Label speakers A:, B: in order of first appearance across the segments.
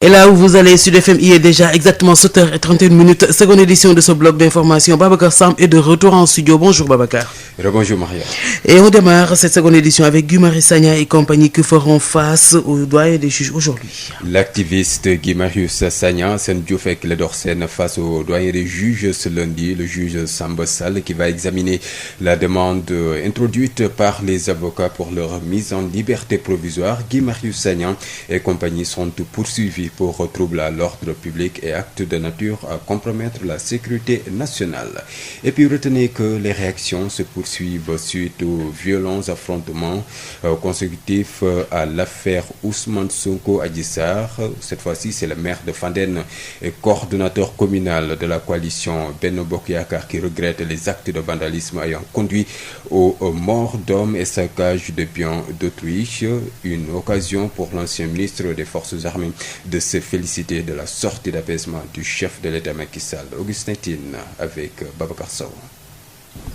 A: Et là où vous allez, Sud FM, il est déjà exactement 7h31, seconde édition de ce bloc d'information. Babacar Sam est de retour en studio. Bonjour Babacar.
B: Bonjour Maria.
A: Et on démarre cette seconde édition avec Guy Marius Sagna et compagnie qui feront face au doyen des juges aujourd'hui.
B: L'activiste Guy Marius Sagna, Sen Diouf et Clédor Sène face au doyen des juges ce lundi, le juge Samba Sall qui va examiner la demande introduite par les avocats pour leur mise en liberté provisoire. Guy Marius Sagna et compagnie sont poursuivis pour trouble à l'ordre public et actes de nature à compromettre la sécurité nationale. Et puis retenez que les réactions se poursuivent suite aux violents affrontements consécutifs à l'affaire Ousmane Sonko Adji Sarr. Cette fois-ci, c'est le maire de Fandène et coordonnateur communal de la coalition Benno Bokk Yakaar qui regrette les actes de vandalisme ayant conduit aux morts d'hommes et saccage de biens d'autrui. Une occasion pour l'ancien ministre des Forces armées de se féliciter de la sortie d'apaisement du chef de l'État Macky Sall. Augustin Tine avec Babacar Sow.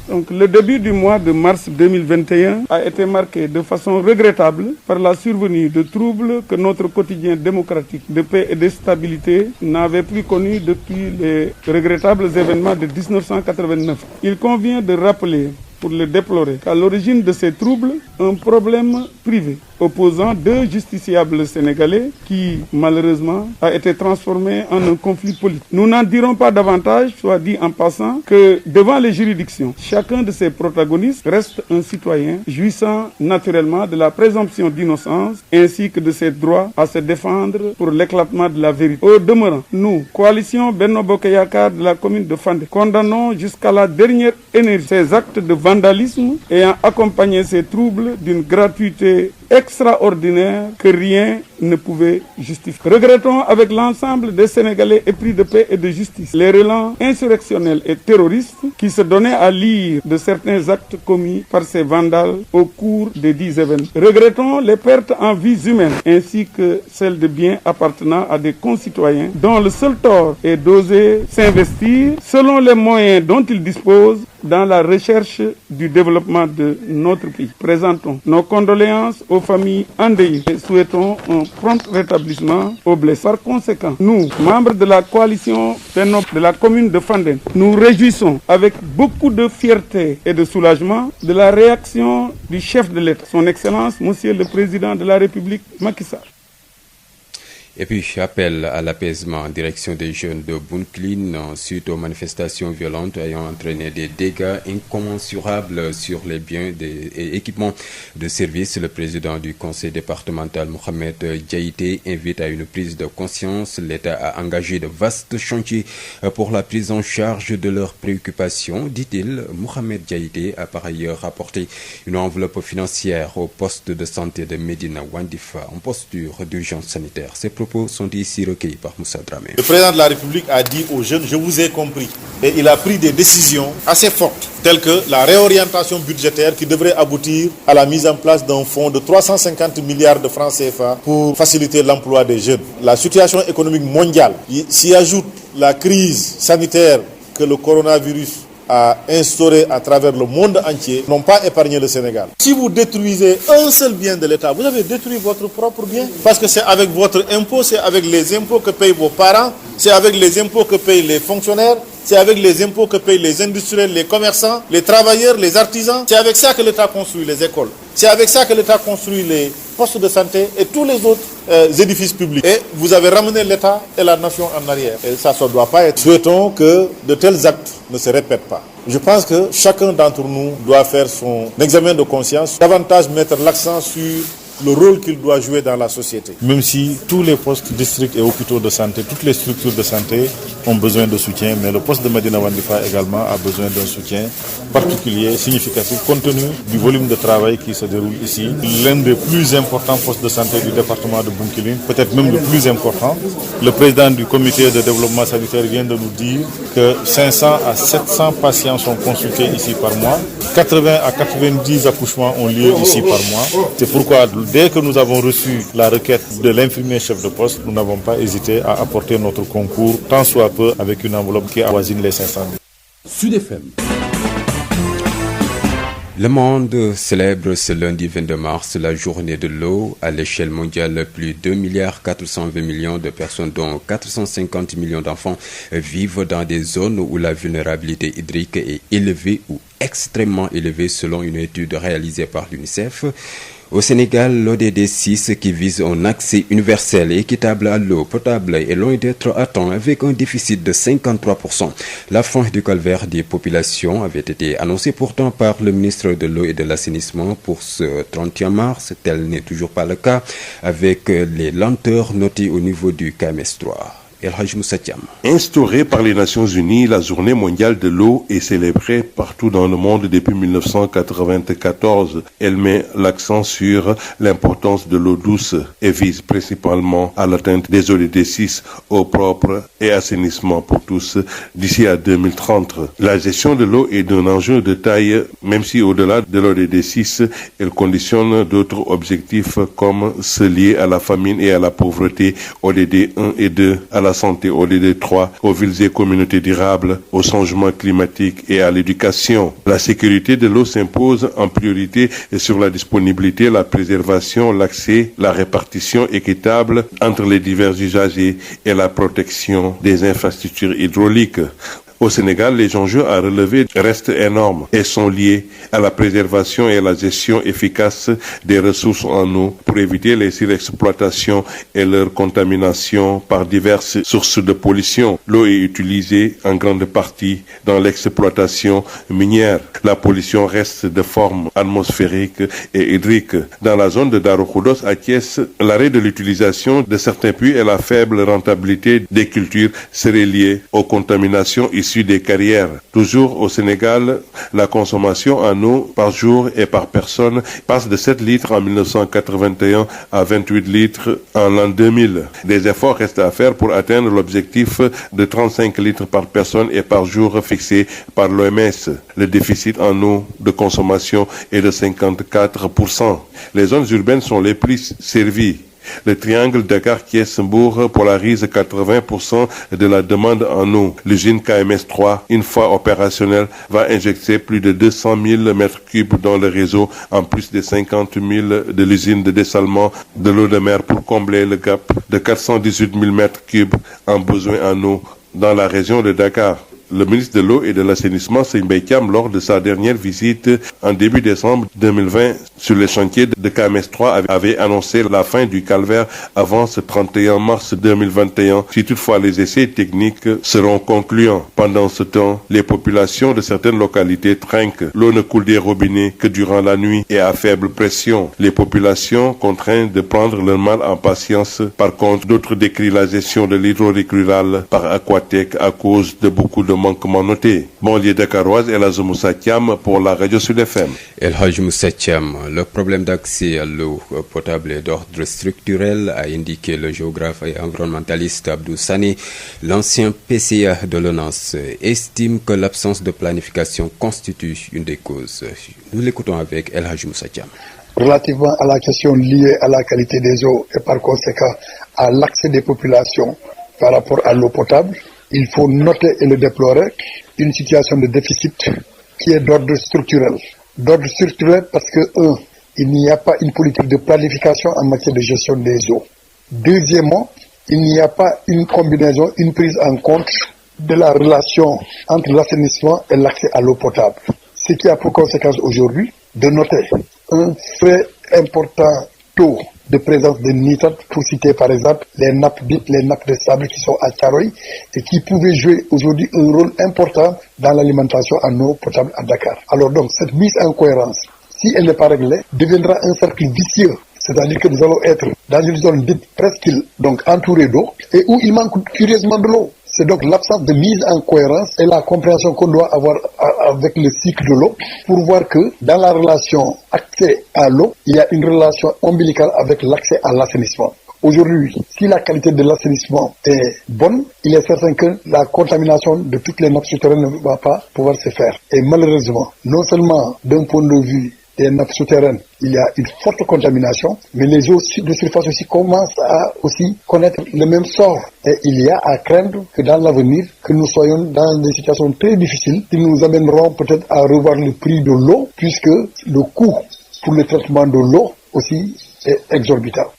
C: Donc, le début du mois de mars 2021 a été marqué de façon regrettable par la survenue de troubles que notre quotidien démocratique de paix et de stabilité n'avait plus connus depuis les regrettables événements de 1989. Il convient de rappeler, pour le déplorer, qu'à l'origine de ces troubles, un problème privé opposant deux justiciables sénégalais qui, malheureusement, a été transformé en un conflit politique. Nous n'en dirons pas davantage, soit dit en passant, que devant les juridictions, chacun de ces protagonistes reste un citoyen jouissant naturellement de la présomption d'innocence ainsi que de ses droits à se défendre pour l'éclatement de la vérité. Au demeurant, nous, coalition Benno Bokk Yakaar de la commune de Fandène, condamnons jusqu'à la dernière énergie ces actes de vandalisme ayant accompagné ces troubles d'une gratuité extraordinaire que rien ne pouvait justifier. Regrettons avec l'ensemble des Sénégalais épris de paix et de justice les relents insurrectionnels et terroristes qui se donnaient à lire de certains actes commis par ces vandales au cours des 10 événements. Regrettons les pertes en vies humaines ainsi que celles de biens appartenant à des concitoyens dont le seul tort est d'oser s'investir selon les moyens dont ils disposent dans la recherche du développement de notre pays. Présentons nos condoléances aux familles endeuillées et souhaitons un prompt rétablissement aux blessés. Par conséquent, nous, membres de la coalition de la commune de Fandène, nous réjouissons avec beaucoup de fierté et de soulagement de la réaction du chef de l'État, son Excellence, Monsieur le Président de la République, Macky Sall.
B: Et puis, appel à l'apaisement en direction des jeunes de Bounkiling suite aux manifestations violentes ayant entraîné des dégâts incommensurables sur les biens et équipements de service. Le président du conseil départemental, Mohamed Diaité, invite à une prise de conscience. L'État a engagé de vastes chantiers pour la prise en charge de leurs préoccupations, dit-il. Mohamed Diaité a par ailleurs apporté une enveloppe financière au poste de santé de Médina Wandifa en posture d'urgence sanitaire. Ces propos sont ici recueillis par Moussa Dramé.
D: Le président de la République a dit aux jeunes, je vous ai compris. Et il a pris des décisions assez fortes, telles que la réorientation budgétaire qui devrait aboutir à la mise en place d'un fonds de 350 milliards de francs CFA pour faciliter l'emploi des jeunes. La situation économique mondiale, s'y ajoute la crise sanitaire que le coronavirus a instauré à travers le monde entier, n'ont pas épargné le Sénégal. Si vous détruisez un seul bien de l'État, vous avez détruit votre propre bien. Parce que c'est avec votre impôt, c'est avec les impôts que payent vos parents, c'est avec les impôts que payent les fonctionnaires, c'est avec les impôts que payent les industriels, les commerçants, les travailleurs, les artisans. C'est avec ça que l'État construit les écoles. C'est avec ça que l'État construit les postes de santé et tous les autres édifices publics. Et vous avez ramené l'État et la nation en arrière. Et ça ne doit pas être. Souhaitons que de tels actes ne se répètent pas. Je pense que chacun d'entre nous doit faire son examen de conscience, davantage mettre l'accent sur le rôle qu'il doit jouer dans la société. Même si tous les postes districts et hôpitaux de santé, toutes les structures de santé ont besoin de soutien, mais le poste de Médina Wandifa également a besoin d'un soutien particulier, significatif, compte tenu du volume de travail qui se déroule ici. L'un des plus importants postes de santé du département de Bounkiling, peut-être même le plus important. Le président du comité de développement sanitaire vient de nous dire que 500 à 700 patients sont consultés ici par mois. 80 à 90 accouchements ont lieu ici par mois. C'est pourquoi dès que nous avons reçu la requête de l'infirmier chef de poste, nous n'avons pas hésité à apporter notre concours, tant soit peu, avec une enveloppe qui avoisine les 500 000.
E: Sud FM.
B: Le monde célèbre ce lundi 22 mars la journée de l'eau. À l'échelle mondiale, plus de 2,420 milliards de personnes, dont 450 millions d'enfants, vivent dans des zones où la vulnérabilité hydrique est élevée ou extrêmement élevée selon une étude réalisée par l'UNICEF. Au Sénégal, l'ODD 6, qui vise un accès universel et équitable à l'eau potable, est loin d'être atteint avec un déficit de 53%. La fin du calvaire des populations avait été annoncée pourtant par le ministre de l'eau et de l'assainissement pour ce 31 mars. Tel n'est toujours pas le cas avec les lenteurs notées au niveau du KMS 3.
E: Instaurée par les Nations Unies, la journée mondiale de l'eau est célébrée partout dans le monde depuis 1994. Elle met l'accent sur l'importance de l'eau douce et vise principalement à l'atteinte des ODD 6, eau propre et assainissement pour tous d'ici à 2030. La gestion de l'eau est d'un enjeu de taille, même si au-delà de l'ODD 6, elle conditionne d'autres objectifs comme ceux liés à la famine et à la pauvreté, ODD 1 et 2, à la santé, ODD 3, aux villes et communautés durables, au changement climatique et à l'éducation. La sécurité de l'eau s'impose en priorité sur la disponibilité, la préservation, l'accès, la répartition équitable entre les divers usagers et la protection des infrastructures hydrauliques. Au Sénégal, les enjeux à relever restent énormes et sont liés à la préservation et à la gestion efficace des ressources en eau pour éviter les surexploitations et leur contamination par diverses sources de pollution. L'eau est utilisée en grande partie dans l'exploitation minière. La pollution reste de forme atmosphérique et hydrique. Dans la zone de Daroukoudos à Thiès, l'arrêt de l'utilisation de certains puits et la faible rentabilité des cultures seraient liés aux contaminations issues des carrières. Toujours au Sénégal, la consommation en eau par jour et par personne passe de 7 litres en 1981 à 28 litres en l'an 2000. Des efforts restent à faire pour atteindre l'objectif de 35 litres par personne et par jour fixé par l'OMS. Le déficit en eau de consommation est de 54%. Les zones urbaines sont les plus servies. Le triangle Dakar-Thiès-Mbour polarise 80% de la demande en eau. L'usine KMS 3, une fois opérationnelle, va injecter plus de 200 000 mètres cubes dans le réseau, en plus des 50 000 de l'usine de dessalement de l'eau de mer pour combler le gap de 418 000 mètres cubes en besoin en eau dans la région de Dakar. Le ministre de l'eau et de l'assainissement, Serigne Mbaye Thiam, lors de sa dernière visite en début décembre 2020 sur les chantiers de KMS 3, avait annoncé la fin du calvaire avant ce 31 mars 2021, si toutefois les essais techniques seront concluants. Pendant ce temps, les populations de certaines localités trinquent. L'eau ne coule des robinets que durant la nuit et à faible pression. Les populations contraintes de prendre leur mal en patience. Par contre, d'autres décrient la gestion de l'hydraulique rurale par Aquatec à cause de beaucoup de manquements notés. Banlieue dakaroise, El Hadj Moussa Thiam pour la radio Sud FM.
B: El Hadj Moussa Thiam, le problème d'accès à l'eau potable est d'ordre structurel, a indiqué le géographe et environnementaliste Abdou Sané. L'ancien PCA de l'ONAS estime que l'absence de planification constitue une des causes. Nous l'écoutons avec El Hadj Moussa Thiam.
F: Relativement à la question liée à la qualité des eaux et par conséquent à l'accès des populations par rapport à l'eau potable, il faut noter et le déplorer une situation de déficit qui est d'ordre structurel. D'ordre structurel parce que, il n'y a pas une politique de planification en matière de gestion des eaux. Deuxièmement, il n'y a pas une combinaison, une prise en compte de la relation entre l'assainissement et l'accès à l'eau potable. Ce qui a pour conséquence aujourd'hui de noter un très important taux de présence de nitrates, pour citer par exemple les nappes dites, les nappes de sable qui sont à Thiaroye et qui pouvaient jouer aujourd'hui un rôle important dans l'alimentation en eau potable à Dakar. Alors donc cette mise en cohérence, si elle n'est pas réglée, deviendra un cercle vicieux. C'est-à-dire que nous allons être dans une zone dite presqu'île, donc entourée d'eau, et où il manque curieusement de l'eau. C'est donc l'absence de mise en cohérence et la compréhension qu'on doit avoir avec le cycle de l'eau pour voir que dans la relation accès à l'eau, il y a une relation ombilicale avec l'accès à l'assainissement. Aujourd'hui, si la qualité de l'assainissement est bonne, il est certain que la contamination de toutes les nappes souterraines ne va pas pouvoir se faire. Et malheureusement, non seulement d'un point de vue des nappes souterraines, il y a une forte contamination, mais les eaux de surface aussi commencent à aussi connaître le même sort. Et il y a à craindre que dans l'avenir, que nous soyons dans des situations très difficiles qui nous amèneront peut-être à revoir le prix de l'eau, puisque le coût pour le traitement de l'eau aussi est exorbitant.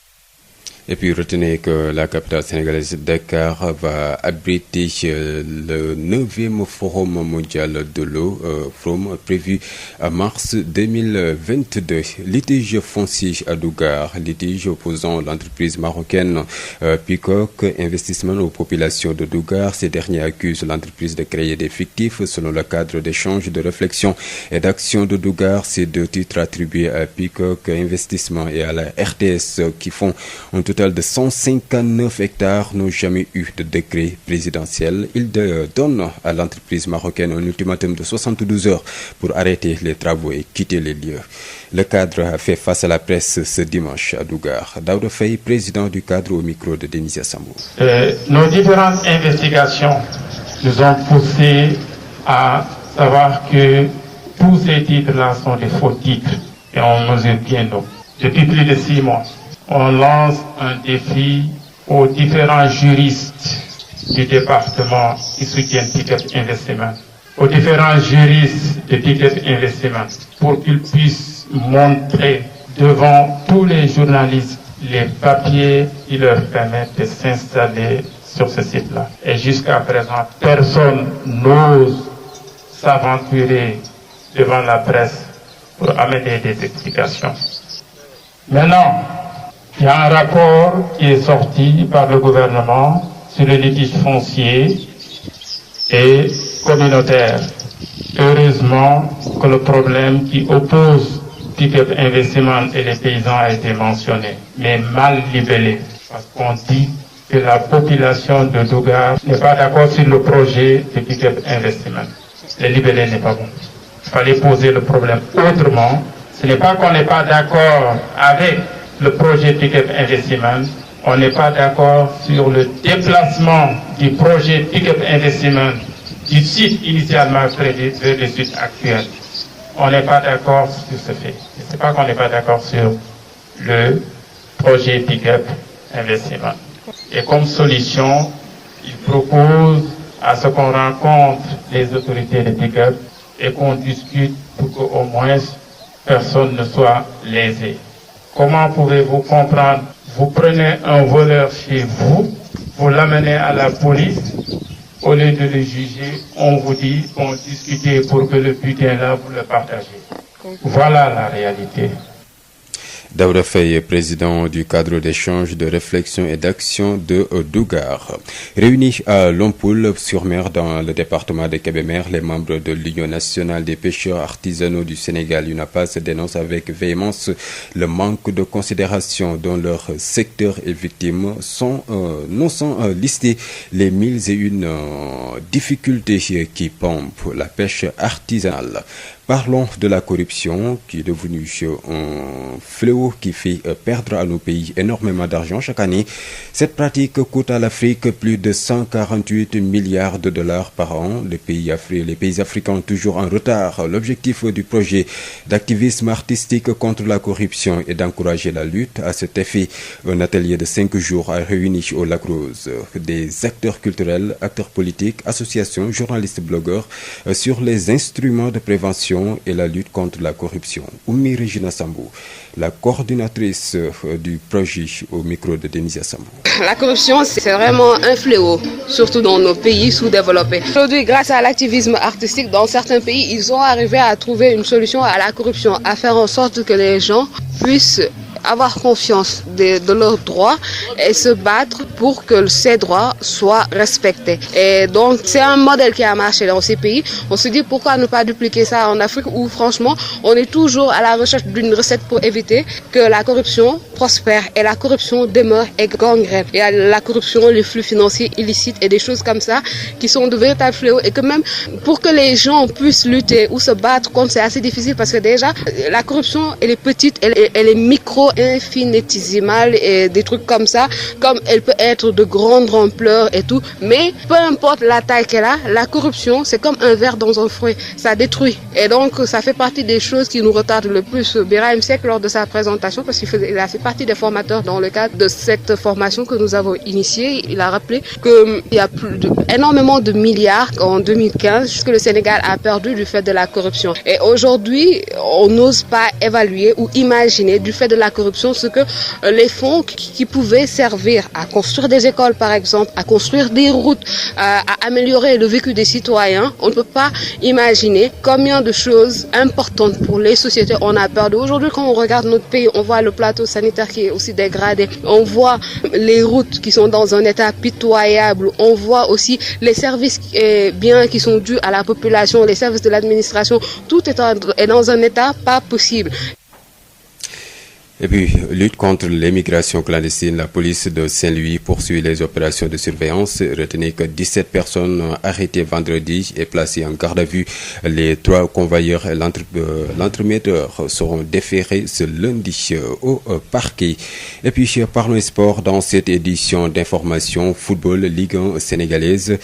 B: Et puis retenez que la capitale sénégalaise Dakar va abriter le 9e forum mondial de l'eau, forum prévu en mars 2022. Litige foncier à Dougar, litige opposant l'entreprise marocaine Peacock Investissement aux populations de Dougar. Ces derniers accusent l'entreprise de créer des fictifs selon le cadre d'échange, de réflexion et d'action de Dougar. Ces deux titres attribués à Peacock Investissement et à la RTS qui font un total de 159 hectares n'ont jamais eu de décret présidentiel. Il donne à l'entreprise marocaine un ultimatum de 72 heures pour arrêter les travaux et quitter les lieux. Le cadre a fait face à la presse ce dimanche à Dougar. Daouda Faye, président du cadre, au micro de Denisia Sambou.
G: Nos différentes investigations nous ont poussé à savoir que tous ces titres-là sont des faux titres et on mesure bien nous. Depuis plus de 6 mois, on lance un défi aux différents juristes du département qui soutiennent Peacock Investissement, aux différents juristes de Peacock Investissement, pour qu'ils puissent montrer devant tous les journalistes les papiers qui leur permettent de s'installer sur ce site-là. Et jusqu'à présent, personne n'ose s'aventurer devant la presse pour amener des explications. Maintenant, il y a un rapport qui est sorti par le gouvernement sur le litige foncier et communautaire. Heureusement que le problème qui oppose Peacock Investissement et les paysans a été mentionné, mais mal libellé, parce qu'on dit que la population de Dougar n'est pas d'accord sur le projet de Peacock Investissement. Le libellé n'est pas bon. Il fallait poser le problème autrement. Ce n'est pas qu'on n'est pas d'accord avec le projet Peacock Investissement, on n'est pas d'accord sur le déplacement du projet Peacock Investissement du site initialement prévu vers le site actuel. On n'est pas d'accord sur ce fait. Ce n'est pas qu'on n'est pas d'accord sur le projet Peacock Investissement. Et comme solution, il propose à ce qu'on rencontre les autorités de Peacock et qu'on discute pour qu'au moins personne ne soit lésé. Comment pouvez-vous comprendre? Vous prenez un voleur chez vous, vous l'amenez à la police, au lieu de le juger, on vous dit, on discutez pour que le butin là, vous le partagez. Voilà la réalité.
B: Daouda Faye, président du cadre d'échange, de réflexion et d'action de Dougar. Réunis à Lompoul-sur-Mer dans le département de Kébémer, les membres de l'Union nationale des pêcheurs artisanaux du Sénégal, UNAPAS, dénoncent avec véhémence le manque de considération dont leur secteur est victime. Non sans lister les 1001 difficultés qui pompent la pêche artisanale. Parlons de la corruption qui est devenue un fléau qui fait perdre à nos pays énormément d'argent chaque année. Cette pratique coûte à l'Afrique plus de 148 milliards de dollars par an. Les pays africains toujours en retard. L'objectif du projet d'activisme artistique contre la corruption est d'encourager la lutte. À cet effet, un atelier de 5 jours a réuni au Lac Rose des acteurs culturels, acteurs politiques, associations, journalistes, blogueurs sur les instruments de prévention et la lutte contre la corruption. Oumi Regina Sambou, la coordinatrice du projet, au micro de Denisia Sambou.
H: La corruption, c'est vraiment un fléau, surtout dans nos pays sous-développés. Aujourd'hui, grâce à l'activisme artistique, dans certains pays, ils ont arrivé à trouver une solution à la corruption, à faire en sorte que les gens puissent avoir confiance de leurs droits et se battre pour que ces droits soient respectés. Et donc, c'est un modèle qui a marché dans ces pays. On se dit pourquoi ne pas dupliquer ça en Afrique où, franchement, on est toujours à la recherche d'une recette pour éviter que la corruption prospère et la corruption demeure et gangrène. Il y a la corruption, les flux financiers illicites et des choses comme ça qui sont de véritables fléaux et que même pour que les gens puissent lutter ou se battre contre, c'est assez difficile parce que déjà, la corruption, elle est petite, elle est micro, infinitésimale et des trucs comme ça, comme elle peut être de grande ampleur et tout, mais peu importe la taille qu'elle a, la corruption c'est comme un ver dans un fruit, ça détruit. Et donc donc ça fait partie des choses qui nous retardent le plus. Birahim Seck, lors de sa présentation, parce qu'il a fait partie des formateurs dans le cadre de cette formation que nous avons initiée, il a rappelé qu'il y a énormément de milliards en 2015 que le Sénégal a perdu du fait de la corruption. Et aujourd'hui, on n'ose pas évaluer ou imaginer du fait de la corruption ce que les fonds qui pouvaient servir à construire des écoles, par exemple, à construire des routes, à améliorer le vécu des citoyens. On ne peut pas imaginer combien de choses importantes pour les sociétés on a perdu. Aujourd'hui, quand on regarde notre pays, on voit le plateau sanitaire qui est aussi dégradé. On voit les routes qui sont dans un état pitoyable. On voit aussi les services biens qui sont dus à la population, les services de l'administration. Tout est dans un état pas possible.
B: Et puis, lutte contre l'immigration clandestine, la police de Saint-Louis poursuit les opérations de surveillance. Retenez que 17 personnes arrêtées vendredi et placées en garde à vue. Les 3 convoyeurs et l'entremetteur seront déférés ce lundi au parquet. Et puis, parlons sport dans cette édition d'information football Ligue 1 sénégalaise.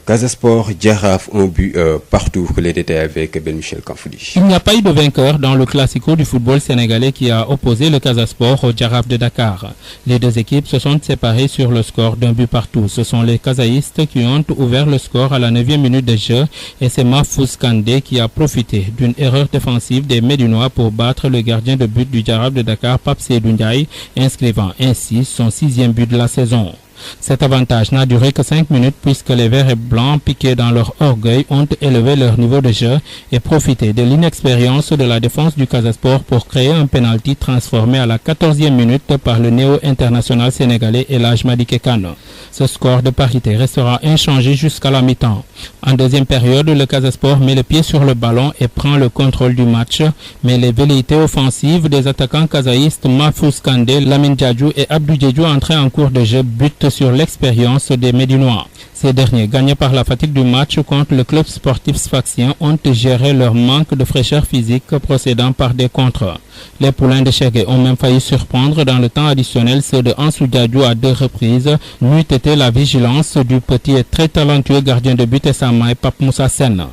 B: Casa Sport, Jaraaf, un but partout. Les détails avec Ben Michel Kanfoudi.
I: Il n'y a pas eu de vainqueur dans le classico du football sénégalais qui a opposé le Casa Sport au Jaraaf de Dakar. Les deux équipes se sont séparées sur le score d'un but partout. Ce sont les Kazaïstes qui ont ouvert le score à la 9e minute de jeu et c'est Mahfouz Kandé qui a profité d'une erreur défensive des Médinois pour battre le gardien de but du Jaraaf de Dakar, Pape Seydou Ndiaye, inscrivant ainsi son 6e but de la saison. Cet avantage n'a duré que 5 minutes puisque les Verts et Blancs, piqués dans leur orgueil, ont élevé leur niveau de jeu et profité de l'inexpérience de la défense du Casa Sport pour créer un penalty transformé à la 14e minute par le néo-international sénégalais El Hadj Madické Kane. Ce score de parité restera inchangé jusqu'à la mi-temps. En deuxième période, le Casa Sport met le pied sur le ballon et prend le contrôle du match, mais les velléités offensives des attaquants kazaïstes Mahfouz Kandé, Lamine Diadjou et Abdou Diédhiou entrés en cours de jeu butent sur l'expérience des Médinois. Ces derniers, gagnés par la fatigue du match contre le club sportif sfaxien, ont géré leur manque de fraîcheur physique procédant par des contres. Les poulains de Chegué ont même failli surprendre dans le temps additionnel ceux de Ansou Diadjou à 2 reprises, n'eût été la vigilance du petit et très talentueux gardien de but Samaï Pape Moussa Sène.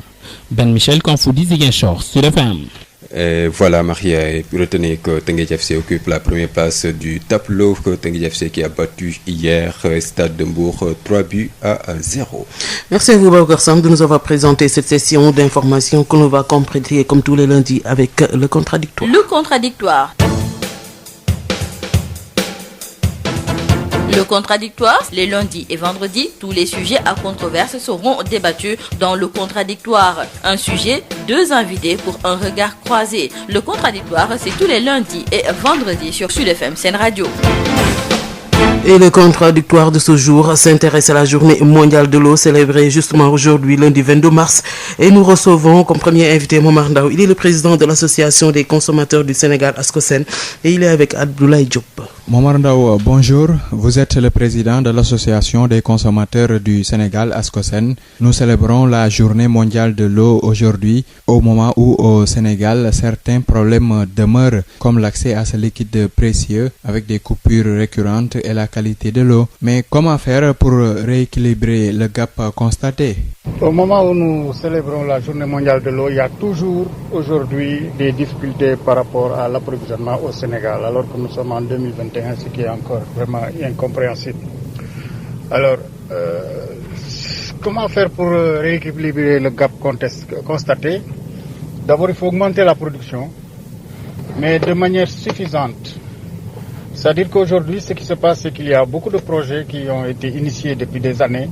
I: Ben Michel Kanfoudi, Ziguinchor, Sud FM.
B: Et voilà Maria, et retenez que Teungueth FC occupe la première place du tableau, que Teungueth FC qui a battu hier Stade de Mbour 3 buts à 0.
A: Merci à vous Babacar Sam de nous avoir présenté cette session d'information que l'on va compléter comme tous les lundis avec le contradictoire.
J: Le contradictoire. Le contradictoire, les lundis et vendredis, tous les sujets à controverse seront débattus dans le contradictoire. Un sujet, 2 invités pour un regard croisé. Le contradictoire, c'est tous les lundis et vendredis sur Sud FM Sen Radio.
A: Et le contradictoire de ce jour s'intéresse à la journée mondiale de l'eau célébrée justement aujourd'hui, lundi 22 mars. Et nous recevons comme premier invité Momar Ndao. Il est le président de l'association des consommateurs du Sénégal, ASCOSEN, et il est avec Abdoulaye Diop.
K: Momar Ndao, bonjour. Vous êtes le président de l'association des consommateurs du Sénégal, ASCOSEN. Nous célébrons la journée mondiale de l'eau aujourd'hui, au moment où au Sénégal, certains problèmes demeurent, comme l'accès à ce liquide précieux avec des coupures récurrentes et la qualité de l'eau. Mais comment faire pour rééquilibrer le gap constaté?
L: Au moment où nous célébrons la journée mondiale de l'eau, il y a toujours aujourd'hui des difficultés par rapport à l'approvisionnement au Sénégal, alors que nous sommes en 2021, ce qui est encore vraiment incompréhensible. Alors, comment faire pour rééquilibrer le gap constaté? D'abord, il faut augmenter la production, mais de manière suffisante. C'est-à-dire qu'aujourd'hui, ce qui se passe, c'est qu'il y a beaucoup de projets qui ont été initiés depuis des années,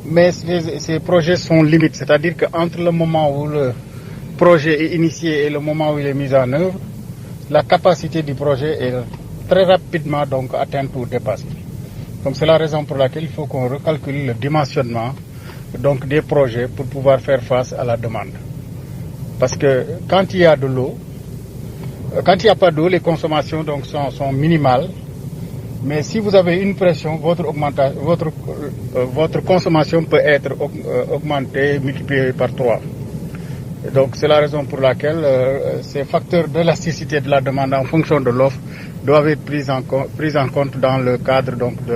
L: mais ces projets sont limites. C'est-à-dire qu'entre le moment où le projet est initié et le moment où il est mis en œuvre, la capacité du projet est très rapidement donc atteinte ou dépassée. Donc c'est la raison pour laquelle il faut qu'on recalcule le dimensionnement donc des projets pour pouvoir faire face à la demande. Parce que quand il y a de l'eau, quand il n'y a pas d'eau, les consommations donc sont minimales. Mais si vous avez une pression, votre consommation peut être augmentée, multipliée par 3. Donc c'est la raison pour laquelle ces facteurs d'élasticité de la demande en fonction de l'offre doivent être pris en compte dans le cadre donc de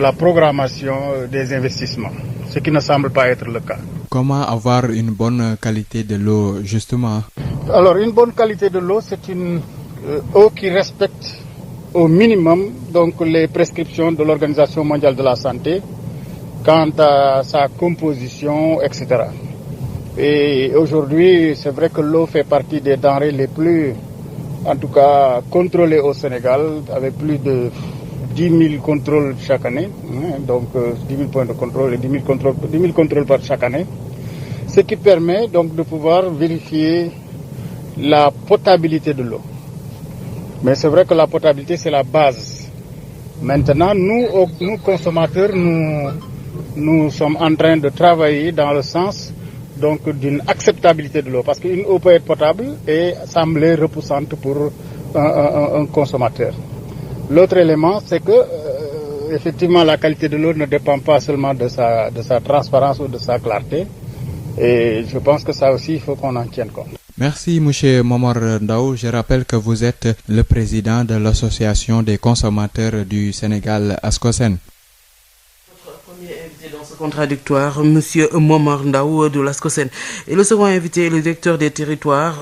L: la programmation des investissements, ce qui ne semble pas être le cas.
K: Comment avoir une bonne qualité de l'eau, justement?
L: Alors, une bonne qualité de l'eau, c'est une eau qui respecte au minimum donc les prescriptions de l'Organisation mondiale de la santé quant à sa composition, etc. Et aujourd'hui, c'est vrai que l'eau fait partie des denrées les plus, en tout cas, contrôlées au Sénégal, avec plus de 10 000 contrôles chaque année, donc 10 000 points de contrôle et 10 000 contrôles par chaque année, ce qui permet donc de pouvoir vérifier la potabilité de l'eau. Mais c'est vrai que la potabilité, c'est la base. Maintenant, nous consommateurs, nous sommes en train de travailler dans le sens donc d'une acceptabilité de l'eau, parce qu'une eau peut être potable et sembler repoussante pour un consommateur. L'autre élément, c'est que effectivement la qualité de l'eau ne dépend pas seulement de sa transparence ou de sa clarté, et je pense que ça aussi il faut qu'on en tienne compte.
K: Merci M. Momar Ndao. Je rappelle que vous êtes le président de l'association des consommateurs du Sénégal, ASCOSEN.
A: Dans ce contradictoire, Monsieur Momar Ndao de l'ASCOSEN. Et le second invité est le directeur des territoires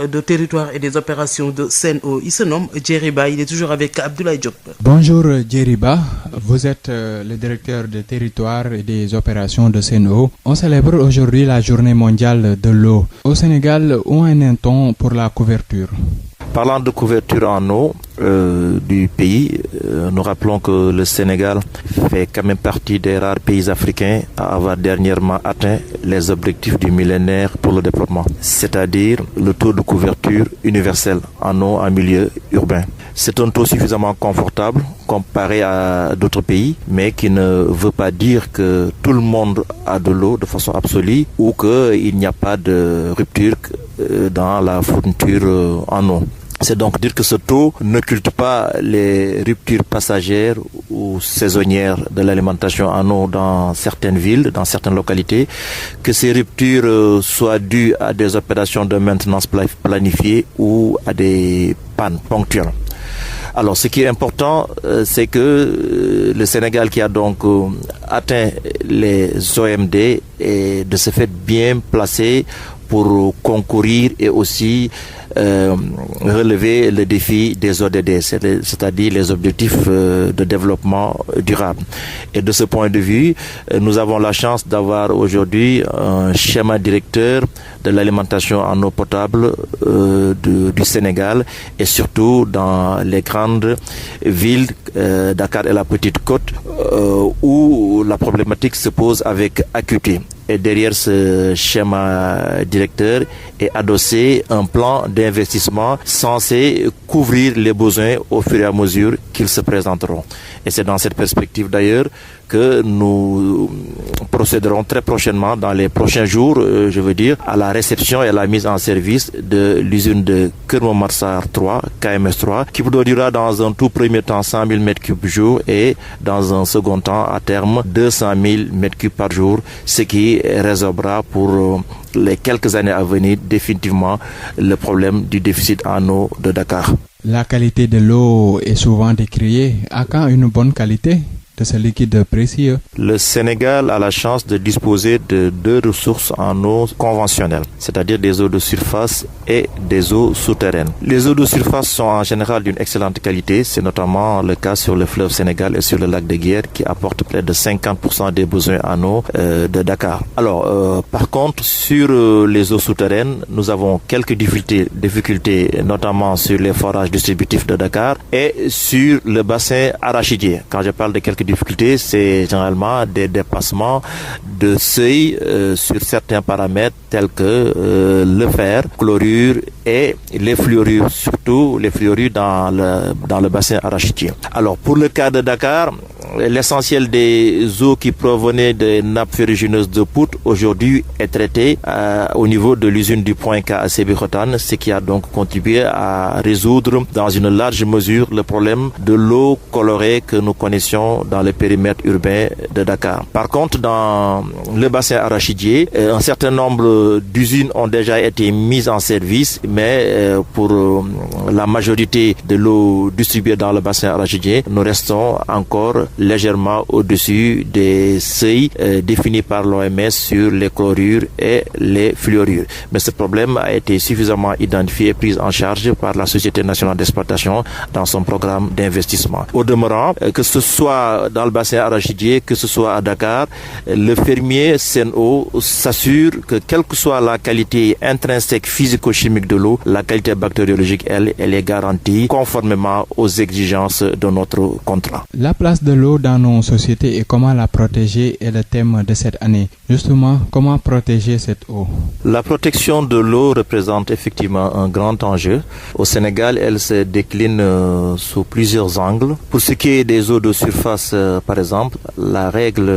A: et des opérations de Sen'Eau. Il se nomme Djeriba. Il est toujours avec Abdoulaye Diop.
K: Bonjour Djeriba. Vous êtes le directeur des territoires et des opérations de Sen'Eau. On célèbre aujourd'hui la journée mondiale de l'eau. Au Sénégal, où en est-on pour la couverture?
M: Parlant de couverture en eau du pays, nous rappelons que le Sénégal fait quand même partie des rares pays africains à avoir dernièrement atteint les objectifs du millénaire pour le développement, c'est-à-dire le taux de couverture universelle en eau en milieu urbain. C'est un taux suffisamment confortable comparé à d'autres pays, mais qui ne veut pas dire que tout le monde a de l'eau de façon absolue ou qu'il n'y a pas de rupture dans la fourniture en eau. C'est donc dire que ce taux n'occulte pas les ruptures passagères ou saisonnières de l'alimentation en eau dans certaines villes, dans certaines localités, que ces ruptures soient dues à des opérations de maintenance planifiées ou à des pannes ponctuelles. Alors, ce qui est important, c'est que le Sénégal, qui a donc atteint les OMD, est de ce fait bien placé pour concourir et aussi relever le défi des ODD, c'est-à-dire les objectifs de développement durable. Et de ce point de vue, nous avons la chance d'avoir aujourd'hui un schéma directeur de l'alimentation en eau potable du Sénégal, et surtout dans les grandes villes, Dakar et la Petite Côte, où la problématique se pose avec acuité. Et derrière ce schéma directeur est adossé un plan d'investissement censé couvrir les besoins au fur et à mesure qu'ils se présenteront. Et c'est dans cette perspective d'ailleurs que nous procéderons très prochainement, dans les prochains jours, je veux dire, à la réception et à la mise en service de l'usine de Keur Momar 3, KMS 3, qui produira dans un tout premier temps 100 000 m3 jour et dans un second temps, à terme, 200 000 m3 par jour, ce qui résorbera pour les quelques années à venir définitivement le problème du déficit en eau de Dakar.
K: La qualité de l'eau est souvent décriée. À quand une bonne qualité de ce liquide précieux?
M: Le Sénégal a la chance de disposer de deux ressources en eau conventionnelles, c'est-à-dire des eaux de surface et des eaux souterraines. Les eaux de surface sont en général d'une excellente qualité, c'est notamment le cas sur le fleuve Sénégal et sur le lac de Guiers, qui apportent près de 50% des besoins en eau de Dakar. Alors, par contre, sur les eaux souterraines, nous avons quelques difficultés, notamment sur les forages distributifs de Dakar et sur le bassin arachidier. Quand je parle de quelques difficultés, c'est généralement des dépassements de seuil sur certains paramètres tels que le fer, chlorure et les fluorures, surtout les fluorures dans le bassin arachidier. Alors pour le cas de Dakar, l'essentiel des eaux qui provenaient des nappes ferrugineuses de Pout aujourd'hui est traité au niveau de l'usine du Point K à Sébikotane, ce qui a donc contribué à résoudre dans une large mesure le problème de l'eau colorée que nous connaissions dans le périmètre urbain de Dakar. Par contre, dans le bassin arachidier, un certain nombre d'usines ont déjà été mises en service, mais pour la majorité de l'eau distribuée dans le bassin arachidien, nous restons encore légèrement au-dessus des seuils définis par l'OMS sur les chlorures et les fluorures. Mais ce problème a été suffisamment identifié et pris en charge par la Société nationale d'exploitation dans son programme d'investissement. Au demeurant, que ce soit dans le bassin arachidien, que ce soit à Dakar, le fermier Sen'Eau s'assure que quelle que soit la qualité intrinsèque physico-chimique de l'eau, la qualité bactériologique, elle est garantie conformément aux exigences de notre contrat.
K: La place de l'eau dans nos sociétés et comment la protéger est le thème de cette année. Justement, comment protéger cette eau?
M: La protection de l'eau représente effectivement un grand enjeu. Au Sénégal, elle se décline sous plusieurs angles. Pour ce qui est des eaux de surface, par exemple, la règle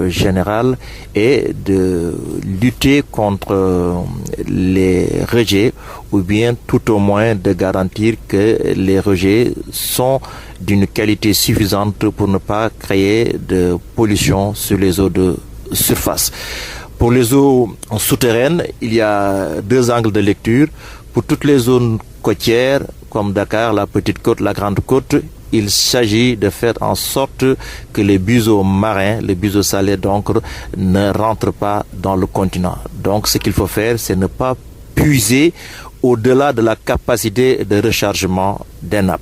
M: générale est de lutter contre les rejets ou bien tout au moins de garantir que les rejets sont d'une qualité suffisante pour ne pas créer de pollution sur les eaux de surface. Pour les eaux souterraines, il y a deux angles de lecture. Pour toutes les zones côtières, comme Dakar, la Petite Côte, la Grande Côte, il s'agit de faire en sorte que les buzeaux marins, les buzeaux salés donc, ne rentrent pas dans le continent. Donc ce qu'il faut faire, c'est ne pas puiser au-delà de la capacité de rechargement des nappes.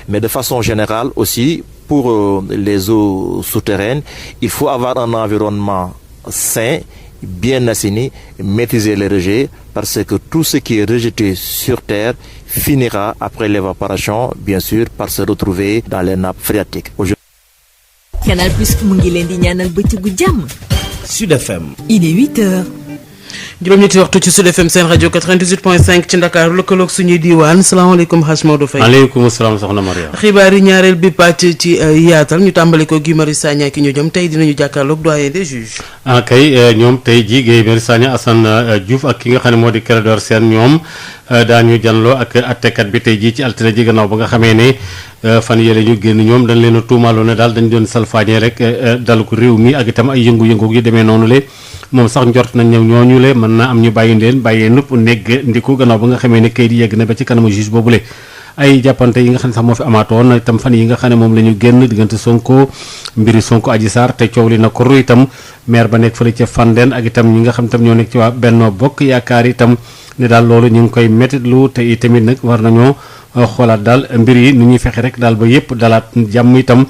M: Mais de façon générale aussi, pour les eaux souterraines, il faut avoir un environnement sain, bien assaini, maîtriser les rejets, parce que tout ce qui est rejeté sur terre finira après l'évaporation, bien sûr, par se retrouver dans les nappes phréatiques.
N: Canal Plus mu ngi leen di ñaanal bëccëgu jàmm.
O: Sud FM.
N: Il est 8h.
A: juróom-ñetti waxtu ci Sud FM seen rajo 98.5 ci Ndakaaru lëkkaloog suñuy diiwaan salaamaaleykum Hadj Maodo Faye.
P: maaleykum salaam soxna Maria.
A: xibaar yi ñaareel bi pàcc ci yaatal ñu tàmbali ko Guy Marius Sagna ki ñu jëm tey dinañu jàkkaarloog doyen des juges.
P: kay ñoom tey jii Guy Marius Sagna Assane Diouf ak ki nga xam ne moo di Clédor Sène ñoom daañu janloo ak attekat bi tey jii ci altine ji gannaaw ba nga xamee ne fan yële ñu génn ñoom dañ leen a tuumaaloo ne daal dañ doon salfaañee rek dalu ko réew mi ak itam ay yëngu-yëngu yu demee noonu le moom sax njort nañ ñëw ñooñu le mën naa am ñu bàyyi leen bàyyee nëpp negg ndiku gannaaw ba nga xamee ne kayit yegg na ba ci kanamu juge boobule ay jàppante yi nga xam ne sax moo fi amaatoon itam fan yi nga xam ne moom la ñu génn diggante Sonko mbiri Sonko Adji Sarr te coow li na ko ru itam maire ba nekk fële ca Fandène ak itam ñi nga xam itam ñoo nekk ci waa Benno Bokk Yaakaar itam ne daal loolu ñu ngi koy méttitlu te itamit nag war nañoo xoolaat daal mbir yi ni ñuy fexe rek daal ba yëpp dalaat jàmm itam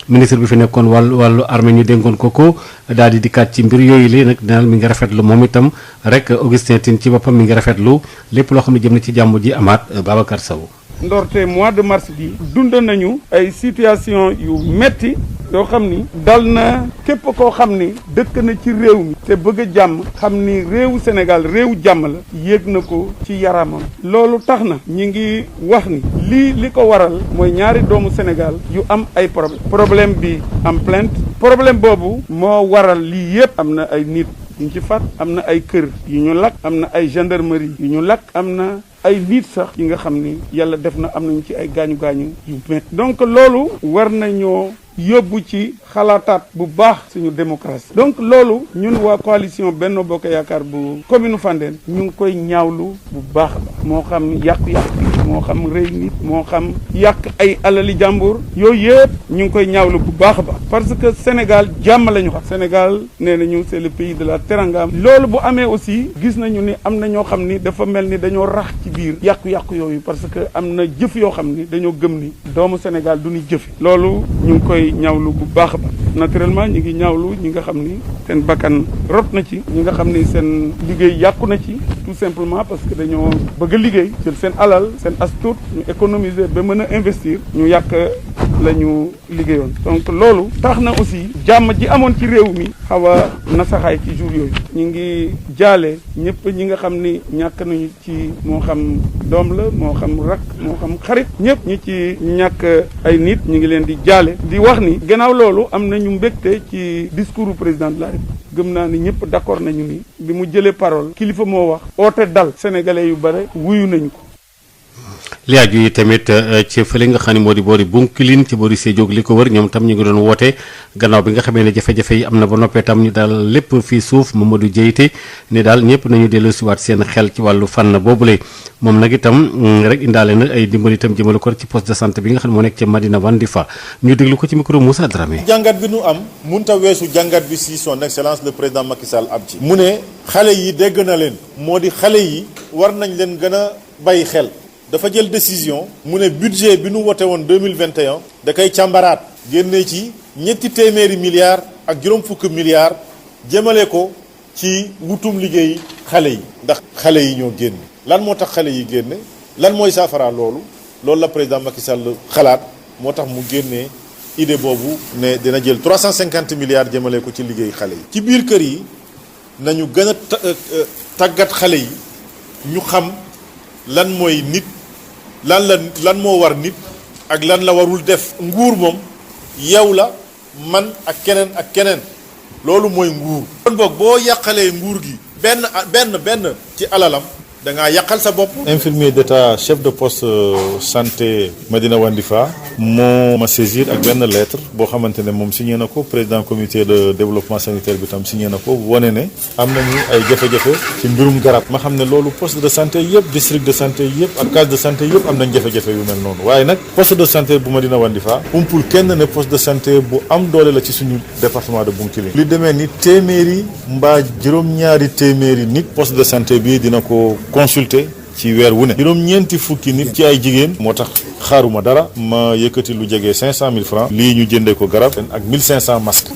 P: ministre bi fi nekkoon wàllu armée ñu dénkoon ko daal di dikkaat ci mbir yooyu li nag daal mi ngi rafetlu moom itam rek Augustin Tine ci boppam mi ngi rafetlu lépp loo xam ne jëm na ci jàmm ji amaat Babacar Sow.
C: ndorte mois de mars bi dund nañu ay situation yu metti yoo xam ni dal na képp koo xam ni dëkk na ci réew mi te bëgg a jàmm xam ni réewu Sénégal réewu jàmm la yéeg na ko ci yaramam loolu tax na ñi ngi wax ni li ko waral mooy ñaari doomu Sénégal yu am ay problème bi am plainte problème boobu moo waral lii yépp am na ay nit yu ñu ci faat am na ay kër yu ñu lakk am na ay gendarmerie yu ñu lakk am na ay nit sax yi nga xam ni yàlla def na am nañu ci ay gaañu-gaañu yu métti donc loolu war nañoo yóbbu ci xalaataat bu baax suñu démocratie donc loolu ñun waa coalition Benno Bokk Yaakaar bu commune Fandène ñu ngi koy ñaawlu bu baax ba moo xam yàq-yàq moo xam rëy nit moo xam yàq ay alali jàmbur yooyu yëpp ñu ngi koy ñaawlu bu baax ba parce que Sénégal jàmm la ñu xam Sénégal nee nañu c'est le pays de la teranga loolu bu amee aussi gis nañu ni am na ñoo xam ni dafa mel ni dañoo rax ci biir yàqu-yàqu yooyu parce que am na jëf yoo xam ni dañoo gëm ni doomu Sénégal du ñu jëfi loolu ñu ngi koy ñaawlu bu baax ba naturellement ñi ngi ñaawlu ñi nga xam ni seen bakkan rot na ci ñi nga xam ni seen liggéey yàqu na ci tout simplement parce que dañoo bëgg a liggéey jël seen alal seen astuut ñu économiser ba mën a investir ñu yàq la ñu liggéeyoon donc loolu tax na aussi jàmm ji amoon ci réew mi xaw a nasaxaay ci jour yooyu ñi ngi jaale ñëpp ñi nga xam ni ñàkk nañu ci moo xam doom la moo xam rak moo xam xarit ñëpp ñi ci ñàkk ay nit ñi ngi leen di jaale di wax ni gannaaw loolu am nañu mbégte ci discours président de la République gëm naa ni ñëpp d'accord nañu ni bi mu jëlee parole kilifa moo wax oote dal sénégalais yu bare wuyu nañu ko
P: li aju yi tamit ci fële nga xam ne moo di boori Bounkiling ci boori Sédhiou li ko wër ñoom tam ñu ngi doon woote gannaaw bi nga xamee ne jafe-jafe yi am na ba noppee tam ñu daal lépp fii suuf Mamadou Dieyte ne daal ñëpp nañu delloosiwaat seen xel ci wàllu fànn boobule moom nag itam rek indaale na ay dimbali itam jëmale ko ci poste de santé bi nga xam ne moo nekk ca Madina Wandifa ñu déglu ko ci micro Moussa Dramé.
D: jàngat bi nu am munta weesu jàngat bi si son excellence le président Macky Sall am ci. mu ne xale yi dégg na leen moo di xale yi war nañ leen gën a bàyyi xel. dafa jël décision mu ne budget bi nu wote woon 2021 da koy càmbaraat génne ci ñetti téeméeri milliards ak juróom fukki milliards jëmale ko ci wutum liggéey xale yi ndax xale yi ñoo génn lan moo tax xale yi génne lan mooy saafara loolu la président Macky Sall xalaat moo tax mu génnee idée boobu ne dina jël 350 milliards jëmale ko ci liggéey xale yi ci biir kër yi nañu gën a tàggat xale yi ñu xam lan mooy nit lan moo war nit ak lan la warul def nguur moom yow la man ak keneen loolu mooy nguur kon boog boo yàqalee nguur gi benn ci alalam da ngaa yàqal sa bopp. infirmier d'état chef de poste santé Madina Wandifa moo ma saisir ak benn lettre boo xamante ne moom signé na ko président comité de développement sanitaire bi tam signé na ko wane ne am nañu ay jafe-jafe ci mbirum garab. ma xam ne loolu poste de santé yëpp district de santé yëpp ak case de santé yëpp am nañ jafe-jafe yu mel noonu waaye nag poste de santé bu Madina Wandifa umpul kenn ne poste de santé bu am doole la ci suñu département de Bounkiling. li demee ni téeméeri mbaa juróom-ñaari téeméeri nit poste de santé bi dina ko consulter ci weer wu ne juróom-ñeenti fukki nit ci ay jigéen moo tax xaaruma dara ma yëkkati lu jege 500 000 francs lii ñu jëndee ko garab ak 1500 masques.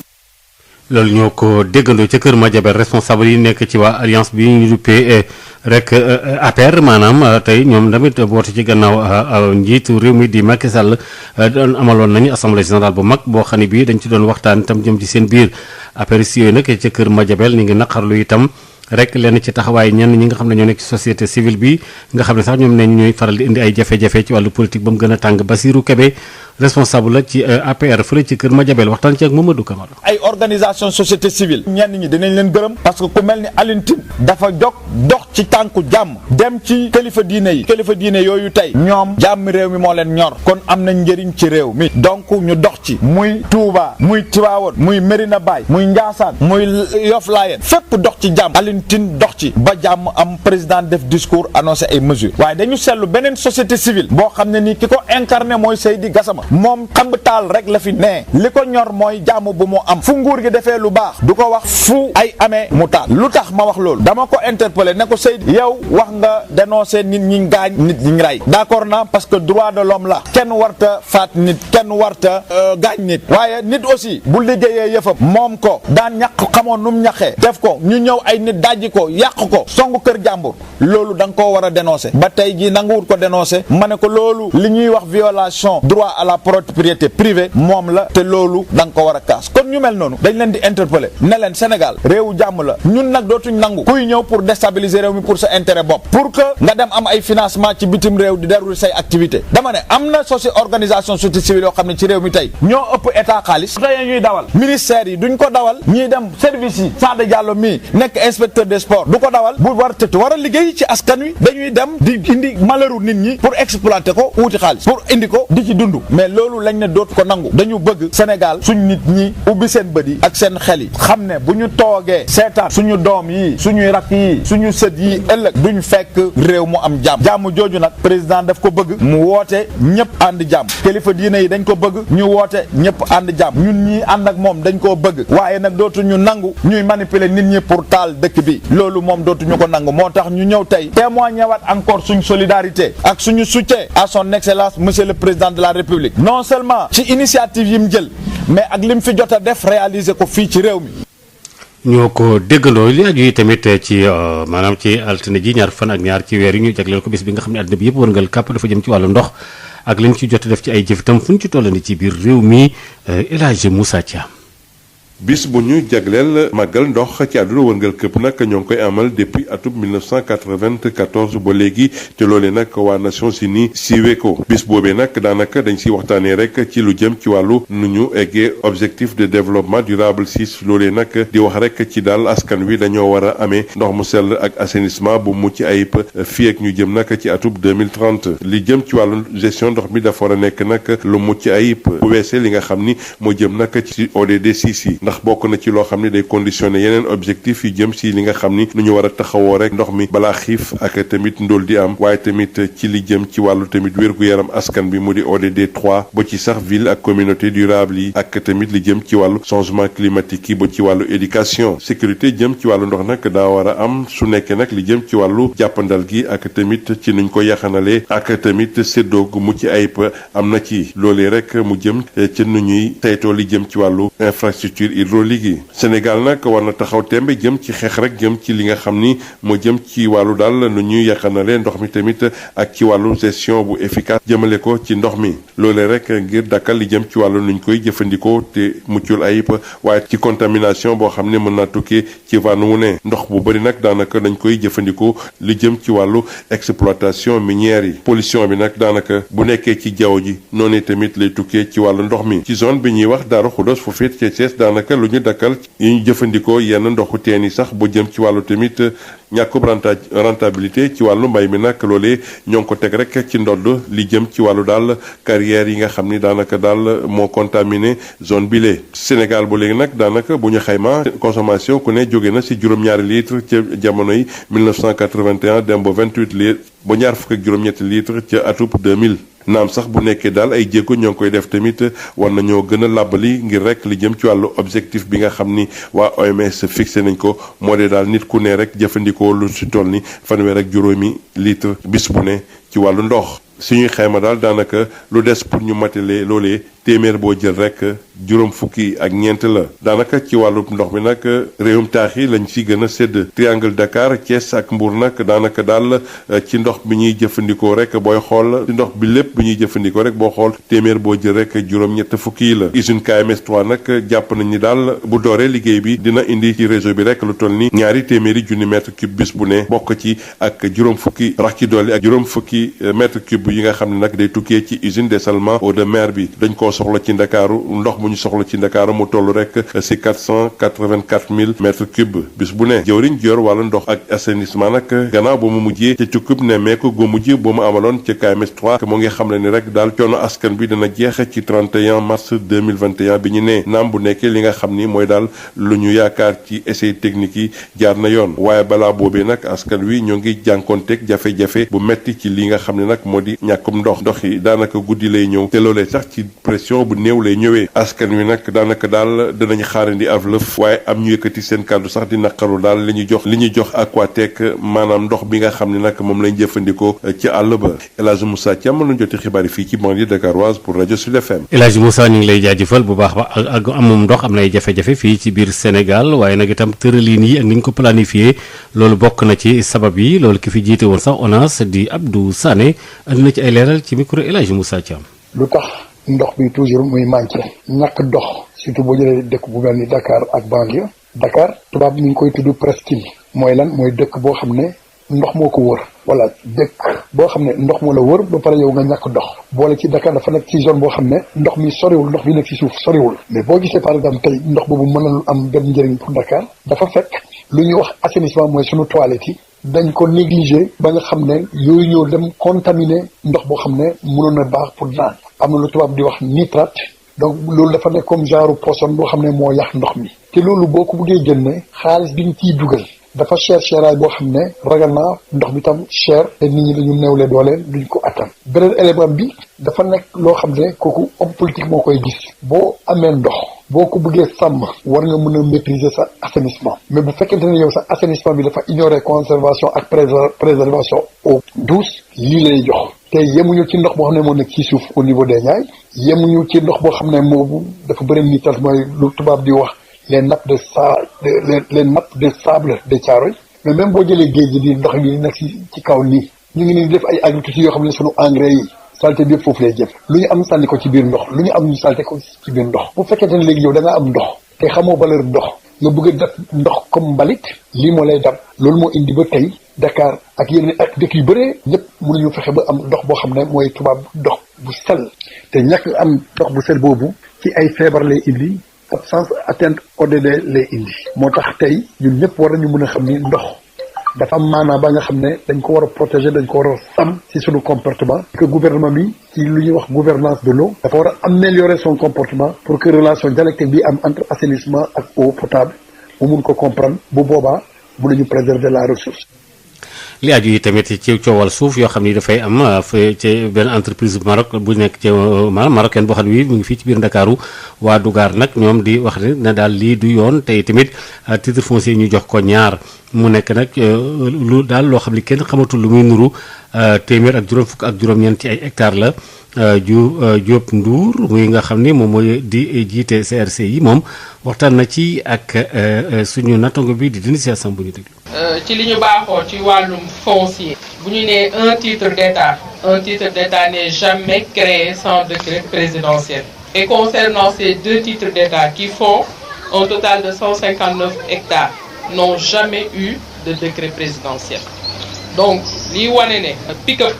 P: loolu ñoo ko déggandoo ca Kër Madiabel responsable yi nekk ci waa alliance bi ñu duppee rek APR maanaam tey ñoom tamit boote ci gannaaw njiitu réew mi di Macky Sall doon amaloon nañu assemblée générale bu mag boo xam ne bii dañ ci doon waxtaan itam jëm ci seen biir APR si yooyu nag ca Kër Madiabel ñu ngi naqarlu itam rek lenn ci taxawaay ñenn ñi nga xam ne ñoo nekk ci société civile bi nga xam ne sax ñoom ne ñooy faral di indi ay jafe-jafe ci wàllu politique ba mu gën a tàng Basirou Kébé responsable la ci APR fële ci Kër Madiabel waxtaan ci ak Mamadou Camara.
O: ay organisation société civile ñenn ñi dinañ leen gërëm parce que ku mel ni Alioune Tine dafa jóg dox ci tànku jàmm dem ci kilifa diine yooyu tey ñoom jàmm réew mi moo leen ñor kon am nañ njëriñ ci réew mi donc ñu dox ci muy Touba muy Tivaouane muy Medina Baye muy Ndiassane muy Yoff Layène fépp dox ci jàmm Alioune Tine dox ci ba jàmm am président def discours annoncé ay mesures waaye dañu seetlu beneen société civile boo xam ne nii ki ko incarné mooy Seydi Gassama moom xam taal rek la fi nee li ko ñor mooy jàmm bu mu am fu nguur gi defee lu baax du ko wax fu ay amee mu taal lu tax ma wax loolu dama ko interpellé ne ko Seydi yow wax nga dénoncé nit ñi gaañ nit ñi rey d'accord na parce que droit de l'homme la kenn warta faat nit kenn warta gaañ nit waaye nit aussi bu liggéeyee yëfam moom ko daan ñaq xamoon nu mu ñaqee def ko ñu ñëw ay nit dajji ko yàq ko songu kër jàmbur loolu da nga koo war a dénoncé ba tey jii nanguwut ko dénoncé ma ne ko loolu li ñuy wax violation droit à la propriété privée moom la te loolu da nga ko war a kaas kon ñu mel noonu dañ leen di interpeller ne leen Sénégal réewu jàmm la ñun nag dootuñ nangu kuy ñëw pour déstabiliser réew mi pour sa intérêt bopp pour que nga dem am ay financement ci bitim réew di dérouler say activité dama ne am na organisation société civile yoo xam ne ci réew mi tey ñoo ëpp état xaalis tey ñuy dawal ministère yi duñ ko dawal ñiy dem service yi Sada Diallo mii nekk inspecteur des sports du ko dawal bu war tëtt war a liggéey ci askan wi dañuy dem di indi malheuru nit ñi pour exploiter ko wuti xaalis pour indi ko di ci dund mais loolu lañ ne dootu ko nangu dañu bëgg Sénégal suñ nit ñi ubbi seen bët yi ak seen xel yi xam ne bu ñu toogee seetaan suñu doom yi suñuy rakk yi suñu sët yi ëllëg duñ fekk réew mu am jàmm jàmm jooju nag président daf ko bëgg mu woote ñëpp ànd jàmm kilifa diine yi dañ ko bëgg ñu woote ñëpp ànd jàmm ñun ñii ànd ak moom dañ koo bëgg waaye nag dootuñu nangu ñuy manipuler nit ñi pour taal dëkk bi loolu moom dootuñu ko nangu moo tax ñu ñëw tey témoigner waat encore suñu solidarité ak suñu soutien à son excellence monsieur le président de la république non seulement ci initiative yi mu jël mais ak lim fi jot a def réaliser ko fii ci réew mi.
P: ñoo ko déggandoo li aju yi tamit ci maanaam ci altine ji ñaar fan ak ñaar ci weer yi ñu jagleel ko bis bi nga xam ne àddina bi yëpp wërngal kàpp dafa jëm ci wàllu ndox ak liñ ci jot a def ci ay jëf itam fu ñu ci toll ni ci biir réew mi El Hadj Moussa Thiam.
E: bis bu ñu jagleel màggal ndox ci àdduna wërngal këpp nag ñoo ngi koy amal depuis atum 1994 ba léegi te loolee nag waa Nations Unies siiwee ko bis boobee nag daanaka dañ siy waxtaanee rek ci lu jëm ci wàllu nu ñu eggee objectif de développement durable 6 loolee nag di wax rek ci daal askan wi dañoo war a amee ndox mu sell ak assainissement bu mucc ayib fii ak ñu jëm nag ci atum 2030 li jëm ci wàllu gestion ndox mi dafa war a nekk nag lu mucc ayib bu weesee li nga xam ni moo jëm nag ci ODD 6 yi ndax bokk na ci loo xam ni day conditionné yeneen objectif yi jëm si li nga xam ni nu ñu war a taxawoo rek ndox mi balaa xiif ak tamit ndóol di am waaye tamit ci li jëm ci wàllu tamit wér-gu-yaram askan bi mu di ODD 3 ba ci sax ville ak communauté durable yi ak tamit li jëm ci wàllu changement climatique yi ba ci wàllu éducation sécurité jëm ci wàllu ndox nag daa war a am su nekkee nag li jëm ci wàllu jàppandal gi ak tamit ci nuñ ko yaxanalee ak tamit séddoo gu mucc ayib am na ci loolee rek mu jëm ci nu ñuy saytoo li jëm ci wàllu infrastructure hydraulique yi Sénégal nag war na taxaw tembe jëm ci xeex rek jëm ci li nga xam ni moo jëm ci wàllu daal nu ñuy yaxanalee ndox mi tamit ak ci wàllu gestion bu efficace jëmale ko ci ndox mi loolee rek ngir dakkal li jëm ci wàllu nuñ koy jëfandikoo te muccul ayib waaye ci contamination boo xam ne mën naa tukkee ci wàllu wu ne ndox bu bëri nag daanaka dañ koy jëfandikoo li jëm ci wàllu exploitation minière yi pollution bi nag daanaka bu nekkee ci jaww ji noonu tamit lay tukkee ci wàllu ndox mi ci zone bi ñuy wax Daaru Xudoos fu féet ci Thiès daanaka lu ñu dakkal yi ñu jëfandikoo yenn ndoxu teen yi sax bu jëm ci wàllu tamit ñàkkub rentabilité ci wàllu mbay mi nag loolee ñoo ngi ko teg rek ci ndodd li jëm ci wàllu daal carrière yi nga xam ni daanaka daal moo contaminé zone bi lee Sénégal bu léegi nag daanaka bu ñu xayma consommation ku ne jóge na si juróom-ñaari litre ca jamono yi 1981 dem ba 28 litres ba ñaar fukk ak juróom-ñetti litre ca atub 2000 naam sax bu nekkee daal ay jéego ñoo ngi koy def tamit war nañoo gën a làbbali ngir rek li jëm ci wàllu objectif bi nga xam ni waa OMS fixé nañ ko moo dee daal nit ku ne rek jëfandikoo lu si toll ni fanweer ak juróomi litre bis bu ne ci wàllu ndox suñuy xayma daal daanaka lu des pour ñu matale loolee téeméer boo jël rek juróom fukki ak ñeent la daanaka ci wàllu ndox mi nag réewum taax yi lañ ci gën a sédd triangle Dakar Thiès ak Mbour nag daanaka daal ci ndox bi ñuy jëfandikoo rek booy xool ci ndox bi lépp bi ñuy jëfandikoo rek boo xool téeméer boo jël rek juróom-ñett fukki la usine KMS 3 nag jàpp nañ ni daal bu dooree liggéey bi dina indi ci réseau bi rek lu toll ni ñaari téeméeri junni mètre cube bis bu ne bokk ci ak juróom fukki rax ci dolli ak juróom fukki mètre cube yi nga xam ne nag day tukkee ci usine dessalement eau de mer bi dañ koo soxla ci Ndakaaru ndox mu ñu soxla ci Ndakaaru mu toll rek si 484 000 mètres cubes bis bu ne jëwriñ ji yor wàllu ndox ak assainissement nag gannaaw ba mu mujjee ca cukkub ne meeku gu mujj ba mu amaloon ca KMS 3 mu ngi xam ne ni rek daal coono askan bi dana jeex ci 31 mars 2021 bi ñu ne naam bu nekkee li nga xam ni mooy daal lu ñu yaakaar ci essai technique yi jaar na yoon waaye balaa boobee nag askan wi ñoo ngi jànkonteeg jafe-jafe bu metti ci li nga xam ne nag moo di ñàkkum ndox yi daanaka guddi lay ñëw te loolee sax ci pression bu néew lay ñëwee askan wi nag daanaka daal danañ xaarandi av lëf waaye am ñu yëkkati seen kàddu sax di naqaru daal li ñu jox Aquatec maanaam ndox bi nga xam ne nag moom lañ jëfandikoo ci àll ba El Hadj Moussa Thiam mën nañ joti xibaar yi fii ci banlieue dakaroise pour rajo Sud FM.
P: El Hadj Moussa ñu ngi lay jaajëfal bu baax ba ak amum ndox am na ay jafe-jafe fii ci biir Sénégal waaye nag itam tërëliin yi ak ni ñu ko planifié loolu bokk na ci sabab yi loolu ki fi jiite woon sax ONAS di Abdou Sané andi na ci ay leeral ci micro El Hadj Moussa Thiam.
F: lu tax ndox bi toujours muy manqué ñàkk ndox surtout boo jëlee dëkk bu mel ni Dakar ak banlieue Dakar tubaab mi ngi koy tudd presqu'île mooy lan mooy dëkk boo xam ne ndox moo ko wër voilà dëkk boo xam ne ndox moo la wër ba pare yow nga ñàkk ndox boole ci Dakar dafa nekk ci zone boo xam ne ndox mi soriwul ndox bi nekk ci suuf soriwul mais boo gisee par exemple tey ndox boobu mën a am benn njëriñ pour Dakar dafa fekk lu ñuy wax assainissement mooy sunu toilette yi dañ ko négligé ba nga xam ne yooyu ñëw dem contaminé ndox boo xam ne mënoon na baax pour naan am na lu tubaab di wax nitrate donc loolu dafa nekk comme genre poison boo xam ne moo yàq ndox mi te loolu boo ko bëggee génne xaalis bi ñu ciy dugal dafa cher boo xam ne ragal naa ndox bi tam cher te nit ñi dañu néewle doole duñ ko attan beneen élément bi dafa nekk loo xam ne kooku homme politique moo koy gis boo amee ndox boo ko bëggee sàmm war nga mën a maîtriser sa assainissement mais bu fekkente ne yow sa assainissement bi dafa ignorer conservation ak préservation eau douce lii lay jox te yemuñu ci ndox boo xam ne moo nekk ci suuf au niveau des Niayes yemuñu ci ndox boo xam ne moo dafa bëri nital mooy lu tubaab di wax les nappes les nappes de sable de Thiaroye mais même boo jëlee géej gi di ndox yi nekk ci kaw nii ñu ngi nii def ay agriculture yoo xam ne sunu engrais yi saleté bi yëpp foofu lay jëm lu ñu am sànni ko ci biir ndox lu ñu am ñu saleté ko ci biir ndox bu fekkente ne léegi yow da nga am ndox te xamoo valeur ndox nga bëgg a def ndox comme mbalit lii moo lay dab loolu moo indi ba tey Dakar ak yeneen ak dëkk yu bëree ñëpp mënuñu fexe ba am ndox boo xam ne mooy tubaab ndox bu sell te ñàkk am ndox bu sell boobu ci ay feebar lay indi absence atteinte ODD lay indi moo tax tey ñun ñëpp war nañu mën a xam ni ndox dafa am maanaa ba nga xam ne dañ ko war a protéger dañ ko war a sàmm ci sunu comportement que gouvernement bi ci lu ñuy wax gouvernance de l'eau dafa war a améliorer son comportement pour que relation dialectique bi am entre assainissement ak eau potable mu mun ko comprendre bu boobaa mun nañu préserver la ressource.
P: li aju yi tamit ci coowal suuf yoo xam ni dafay am ci benn entreprise Maroc bu nekk ci maanaam marocaine boo xam ne mu ngi fii ci biir Ndakaaru waa Dugar nag ñoom di wax ne daal lii du yoon tey tamit titre foncier ñu jox ko ñaar mu nekk nag lu daal loo xam ni kenn xamatul lu muy nuru téeméer ak juróom fukk ak juróom-ñeent ci ay hectares la Diop Ndour muy nga xam ni moom mooy di jiite CRC yi moom waxtaan na ci ak suñu nattango bi di Denis Yassam bu ñu déglu.
Q: ci li ñu baaxoo ci wàllum foncier bu ñu nee un titre d'état n'est jamais créé sans décret présidentiel et concernant ces deux titres d'état qui font un total de 159 hectares n'ont jamais eu de décret présidentiel donc lii wane ne pick-up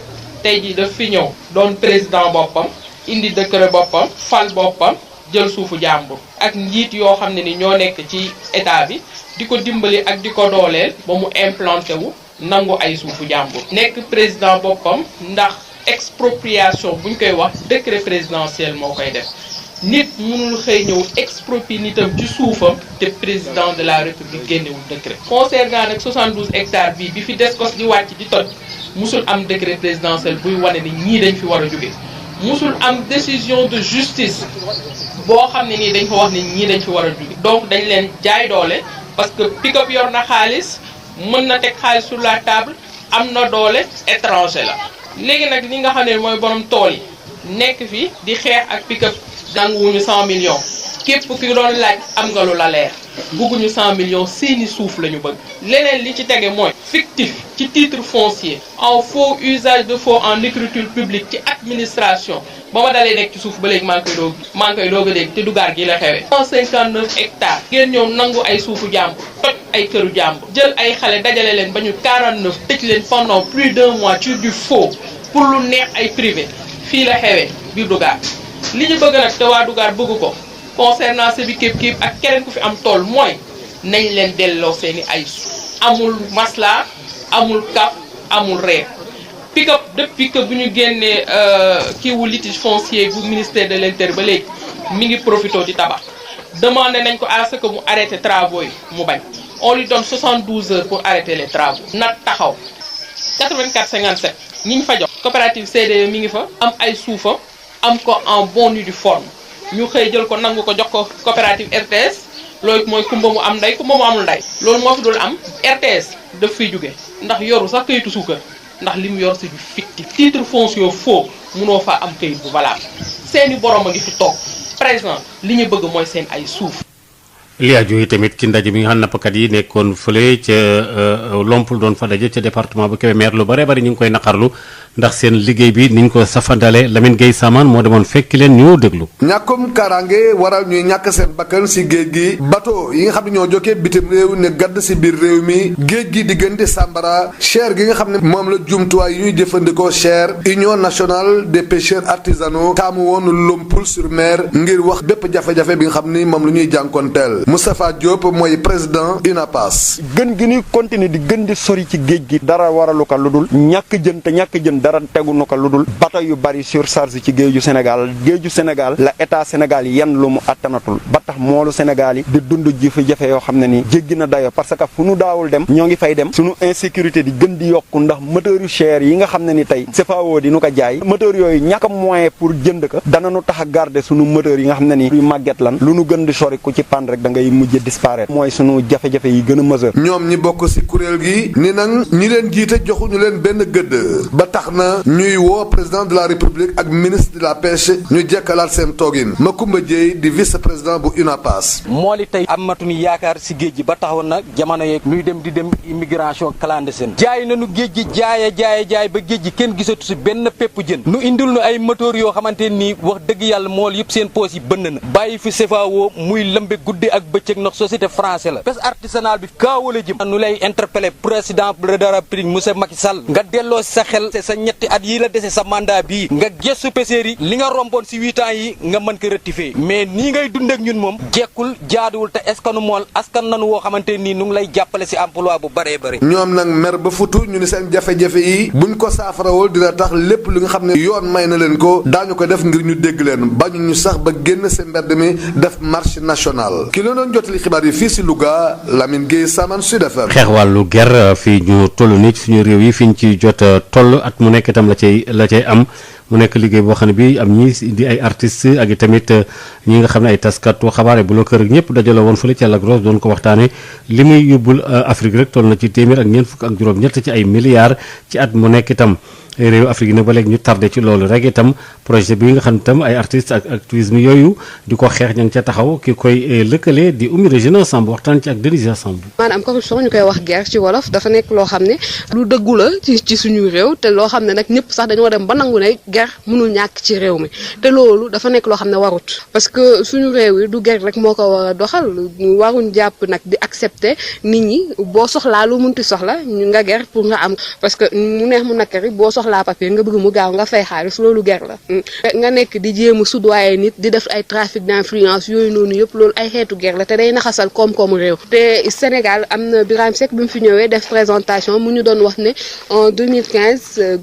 Q: tey jii daf fi ñëw doon président boppam indi décret boppam fal boppam jël suufu jàmbur ak njiit yoo xam ne ni ñoo nekk ci état bi di ko dimbali ak di ko dooleel ba mu implanté wu nangu ay suufu jàmbur nekk président boppam ndax expropriation buñ koy wax décret présidentiel moo koy def nit mënul xëy ñëw exproprier nitam ci suufam te président de la république génnewul décret concernant nag 72 hectares bi fi Descos di wàcc di toj musul am décret présidentiel buy wane ni ñii dañ fi war a jóge musul am décision de justice boo xam ne nii dañ ko wax ni ñii dañ fi war a jóge donc dañ leen jaay doole parce que pick-up yor na xaalis mën na teg xaalis sur la table am na doole étranger la léegi nag li nga xam ne mooy borom tool yi nekk fi di xeex ak pick-up nanguwuñu 100 millions képp ki doon laaj am nga lu la leer bugguñu 100 millions seeni suuf la ñu bëgg leneen li ci tege mooy fictif ci titre foncier en faux usage de faux en écriture publique ci administration ba ma dalee nekk ci suuf ba léegi maa ngi koy doog a dégg te Dugar gi la xewee 159 hectares ngeen ñëw nangu ay suufu jàmbur toj ay këru jàmbur jël ay xale dajale leen ba ñu 49 tëj leen pendant plus d'1 mois ci du faux pour lu neex ay privé fii la xewee biir Dugar li ñu bëgg nag te waa Dugar bëgg ko concernant ce bi képp ak keneen ku fi am tool mooy nañ leen delloo seeni ay amul masla amul kaf amul reer pick-up depuis que bu ñu génnee kiiwu litige foncier bu ministère de l'Intérieur ba léegi mi ngi profité di tabax demandé nañ ko à ce que mu arrêté travaux yi mu bañ on lui donne 72 heures pour arrêter les travaux na taxaw 84-57 ñi ñu fa jox coopérative CDE mi ngi fa am ay suufa am ko en bonne et due forme ñu xëy jël ko nangu ko jox ko coopérative RTS loolu mooy kumba mu am ndey kumba mu amul ndey loolu moo fi dul am RTS daf fiy jóge ndax yoru sax kayitu suukar ndax li mu yor c'est du fictif titre foncier faux munoo faa am kayit bu valable seeni borom a ngi fi toog présent li ñu bëgg mooy seen ay suuf.
P: li aju yi tamit ci ndaje mi nga xam nappkat yi nekkoon fële ca Lompul doon fa daje ca département bu Kébémer lu bare bari ñu ngi koy naqarlu ndax seen liggéey bi niñ ko safandale Lamine Gueye Samane moo demoon fekki leen ñu déglu.
R: ñàkkum kaaraange waral ñuy ñàkk seen bakkan si géej gi bateau yi nga xam ne ñoo jokkee bitim réew ne gadd si biir réew mi géej gi diggante Sambara cher gi nga xam ne moom la jumtuwaay yi ñuy jëfandikoo cher Union nationale des pêcheurs artisanaux taamu woon Lompul sur mer ngir wax bépp jafe-jafe bi nga xam ni moom la ñuy jànkonteel Moustapha Diop mooy président UNAPAS.
S: gën gi ñuy continuer di gën di sori ci géej gi dara waralu ko lu dul ñàkk jën te ñàkk jën dara tegu nu ko lu dul bateau yu bari surcharge ci géeju Sénégal la état Sénégal yan lu mu attanatul ba tax moolu Sénégal yi di dund jafe-jafe yoo xam ne nii jéggi na dayo parce que fu nu daawul dem ñoo ngi fay dem suñu insécurité di gën di yokku ndax moteur yu cher yi nga xam ne ni tey CFAO di nu ko jaay moteur yooyu ñàkk moyen pour jënd ko dana nu tax a garder suñu moteur yi nga xam ne nii yu màgget lan lu nu gën di sori ku ci pan rek da ngay mujj disparaître mooy sunu jafe-jafe yi gën a majeur.
R: ñoom ñi bokk ci kuréel gi ni nag ñi leen jiite joxuñu leen benn gëdd ba tax na ñuy woo président de la république ak ministre de la pêche ñu jekkalaat seen toogin Macoumba Dieye di vice président bu UNAPAS.
T: moo li tey amatuñu yaakaar si géej gi ba taxawoon na jamono yeeg luy dem di dem immigration clandestine jaay nañu géej gi jaay ba géej gi kenn gisatu si benn pepp jën nu indil nu ay moteur yoo xamante nii wax dëgg yàlla mool yëpp seen poos yi bënn na bàyyi fi CFAO muy lëmbe guddi ak bëccëg ndax société français la pêche artisanale bi kaawala jëm nu lay interpellé président de la République monsieur Macky Sall nga delloo si sa xel sa ñetti at yi la dese sa mandat bii nga gestu pêcheurs yi li nga romboon si 8 ans yi nga mën ko rectifier mais nii ngay dund ak ñun moom jekkul jaaduwul te eskanu mool askan nanu woo xamante nii nu ngi lay jàppale si emploi bu bëree bëri
R: ñoom nag mer ba futu ñu ni seen jafe-jafe yi buñ ko saafarawul dina tax lépp li nga xam ne yoon may na leen ko daañu ko def ngir ñu dégg leen bañu ñu sax ba génn seen mbedd mi def marche nationale ki leen doon jotali xibaar yi fii si Louga Lamine Gueye Saman Sud FM.
P: xeex wàllu ger fii ñu toll nii suñu réew yi fi ñu ci jot toll at mu nekk itam la cay am mu nekk liggéey boo xam ne bi am ñi di ay artistes ak i tamit ñi nga xam ne ay taskatu xabaar bu la kër ñëpp dajale woon fële ci Lac Rose doon ko waxtaane li muy yóbbul Afrique rek toll na ci téeméer ak ñeent fukk ak juróom-ñett ci ay milliards ci at mu nekk itam réew Afrique yi nag ba léegi ñu tardé ci loolu rek itam projet bi nga xam ne itam ay artistes ak activisme yooyu di ko xeex ña ngi ca taxaw ki koy lëkkale di Oumy Régina Samb waxtaan ci ak Denisia Samb.
H: maanaam corruption ñu koy wax guerre ci wolof dafa nekk loo xam ne lu dëggu la ci suñu réew te loo xam ne nag ñëpp sax dañoo dem ba nangu ne guerre mënul ñàkk ci réew mi te loolu dafa nekk loo xam ne warut parce que suñu réew yi du guerre rek moo ko war a doxal waruñ jàpp nag di accepter nit ñi boo soxlaa lu munti soxla ñu nga guerre pour nga am parce que mu neex mu nakari boo soxlaa papier nga bëgg mu gaaw nga fay xaalis loolu guerre la nga nekk di jéem a soudoyer nit di def ay trafic d'influence yooyu noonu yëpp loolu ay xeetu guerre la te day naxasal koom-koomu réew te Sénégal am na Birame Seck bi mu fi ñëwee def présentation mu ñu doon wax ne en 2015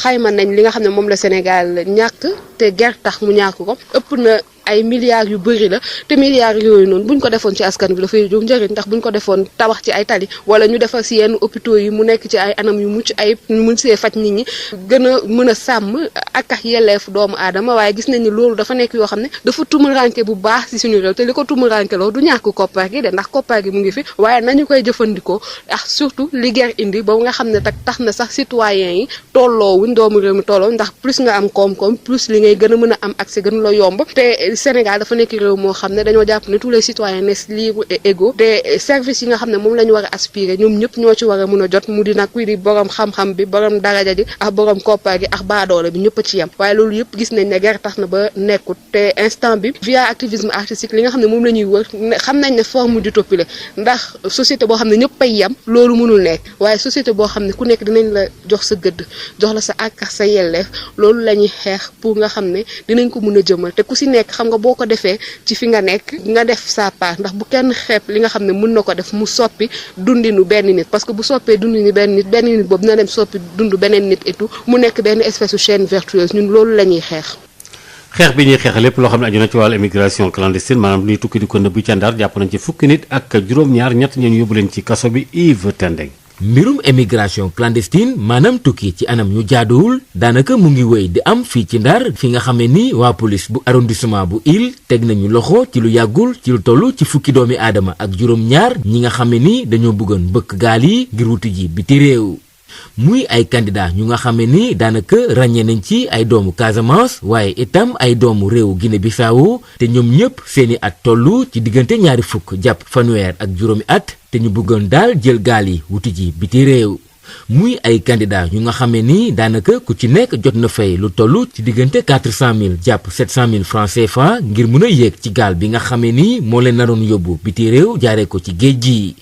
H: xayma nañ li nga xam ne moom la Sénégal ñàkk te guerre tax mu ñàkk ko ëpp na ay milliards yu bëri la te milliards yooyu noonu buñ ko defoon ci askan bi dafay jóg njëriñ ndax buñ ko defoon tabax ci ay tali wala ñu defar si yenn hôpitaux yi mu nekk ci ay anam yu mucc ay mun see faj nit ñi gën a mën a sàmm ak yelleef doomu aadama waaye gis nañ ni loolu dafa nekk yoo xam ne dafa tumuranke bu baax si suñu réew te li ko tumuranke loo du ñàkk koppar gi de ndax koppar gi mu ngi fi waaye nañu koy jëfandikoo ak surtout li guerre indi ba nga xam ne tax na sax citoyens yi tolloo wuñ doomu réew mi tolloo ndax plus nga am koom-koom plus li ngay gën a mën a am accès gën la yomb te Sénégal dafa nekk réew moo xam ne dañoo jàpp ne tous les citoyens naissent libres et égaux te service yi nga xam ne moom la ñu war a aspirer ñoom ñëpp ñoo ci war a mën a jot mu di nag kuy di borom xam-xam bi borom daraja ji ak borom koppar gi ak baadoole bi ñëpp a ci yem waaye loolu yëpp gis nañ ne guerre tax na ba nekkut te instant bi via activisme artistique li nga xam ne moom la ñuy wër xam nañ ne forme d'utopie la ndax société boo xam ne ñëpp ay yem loolu mënul nekk waaye société boo xam ne ku nekk dinañ la jox sa gëdd jox la sa àq ak sa yelleef loolu la ñuy xeex pour nga xam ne dinañ ko mën a jëmal te ku si nekk xam nga boo ko defee ci fi nga nekk nga def sa part ndax bu kenn xeeb li nga xam ne mën na ko def mu soppi dundinu benn nit parce que bu soppee dundinu benn nit boobu dina dem soppi dund beneen nit et tout mu nekk benn espèce de chaîne vertueuse ñun loolu la ñuy xeex.
P: xeex bi ñuy xeex lépp loo xam ne aju na ci wàllu immigration clandestine maanaam ñuy tukki di ko nëbbu ca Ndar jàpp nañ ci fukki nit ak juróom-ñaar ñett ñeen yóbbu leen ci kaso bi Yves Tendeng.
U: mbirum émigration clandestine maanaam tukki ci anam ñu jaaduwul daanaka mu ngi wéy di am fii ci Ndar fi nga xamee ni waa police bu arrondissement bu Ile teg nañu loxo ci lu yàggul ci lu toll ci fukki doomi aadama ak juróom-ñaar ñi nga xamee ni dañoo bëggoon bëkk gaal yi ngir wuti ji biti réew muy ay candidat ñu nga xamee ni daanaka ràññee nañ ci ay doomu Casamance waaye itam ay doomu réew Guinée-Bissau te ñoom ñëpp seeni at tollu ci diggante ñaari fukk jàpp fanweer ak juróomi at te ñu bëggoon daal jël gaal yi wuti ji biti réew muy ay candidat ñu nga xamee ni daanaka ku ci nekk jot na fay lu toll ci diggante 400 000 jàpp 700 000 francs CFA ngir mën a yéeg ci gaal bi nga xamee ni moo leen naroon yóbbu biti réew jaaree ko ci géej gi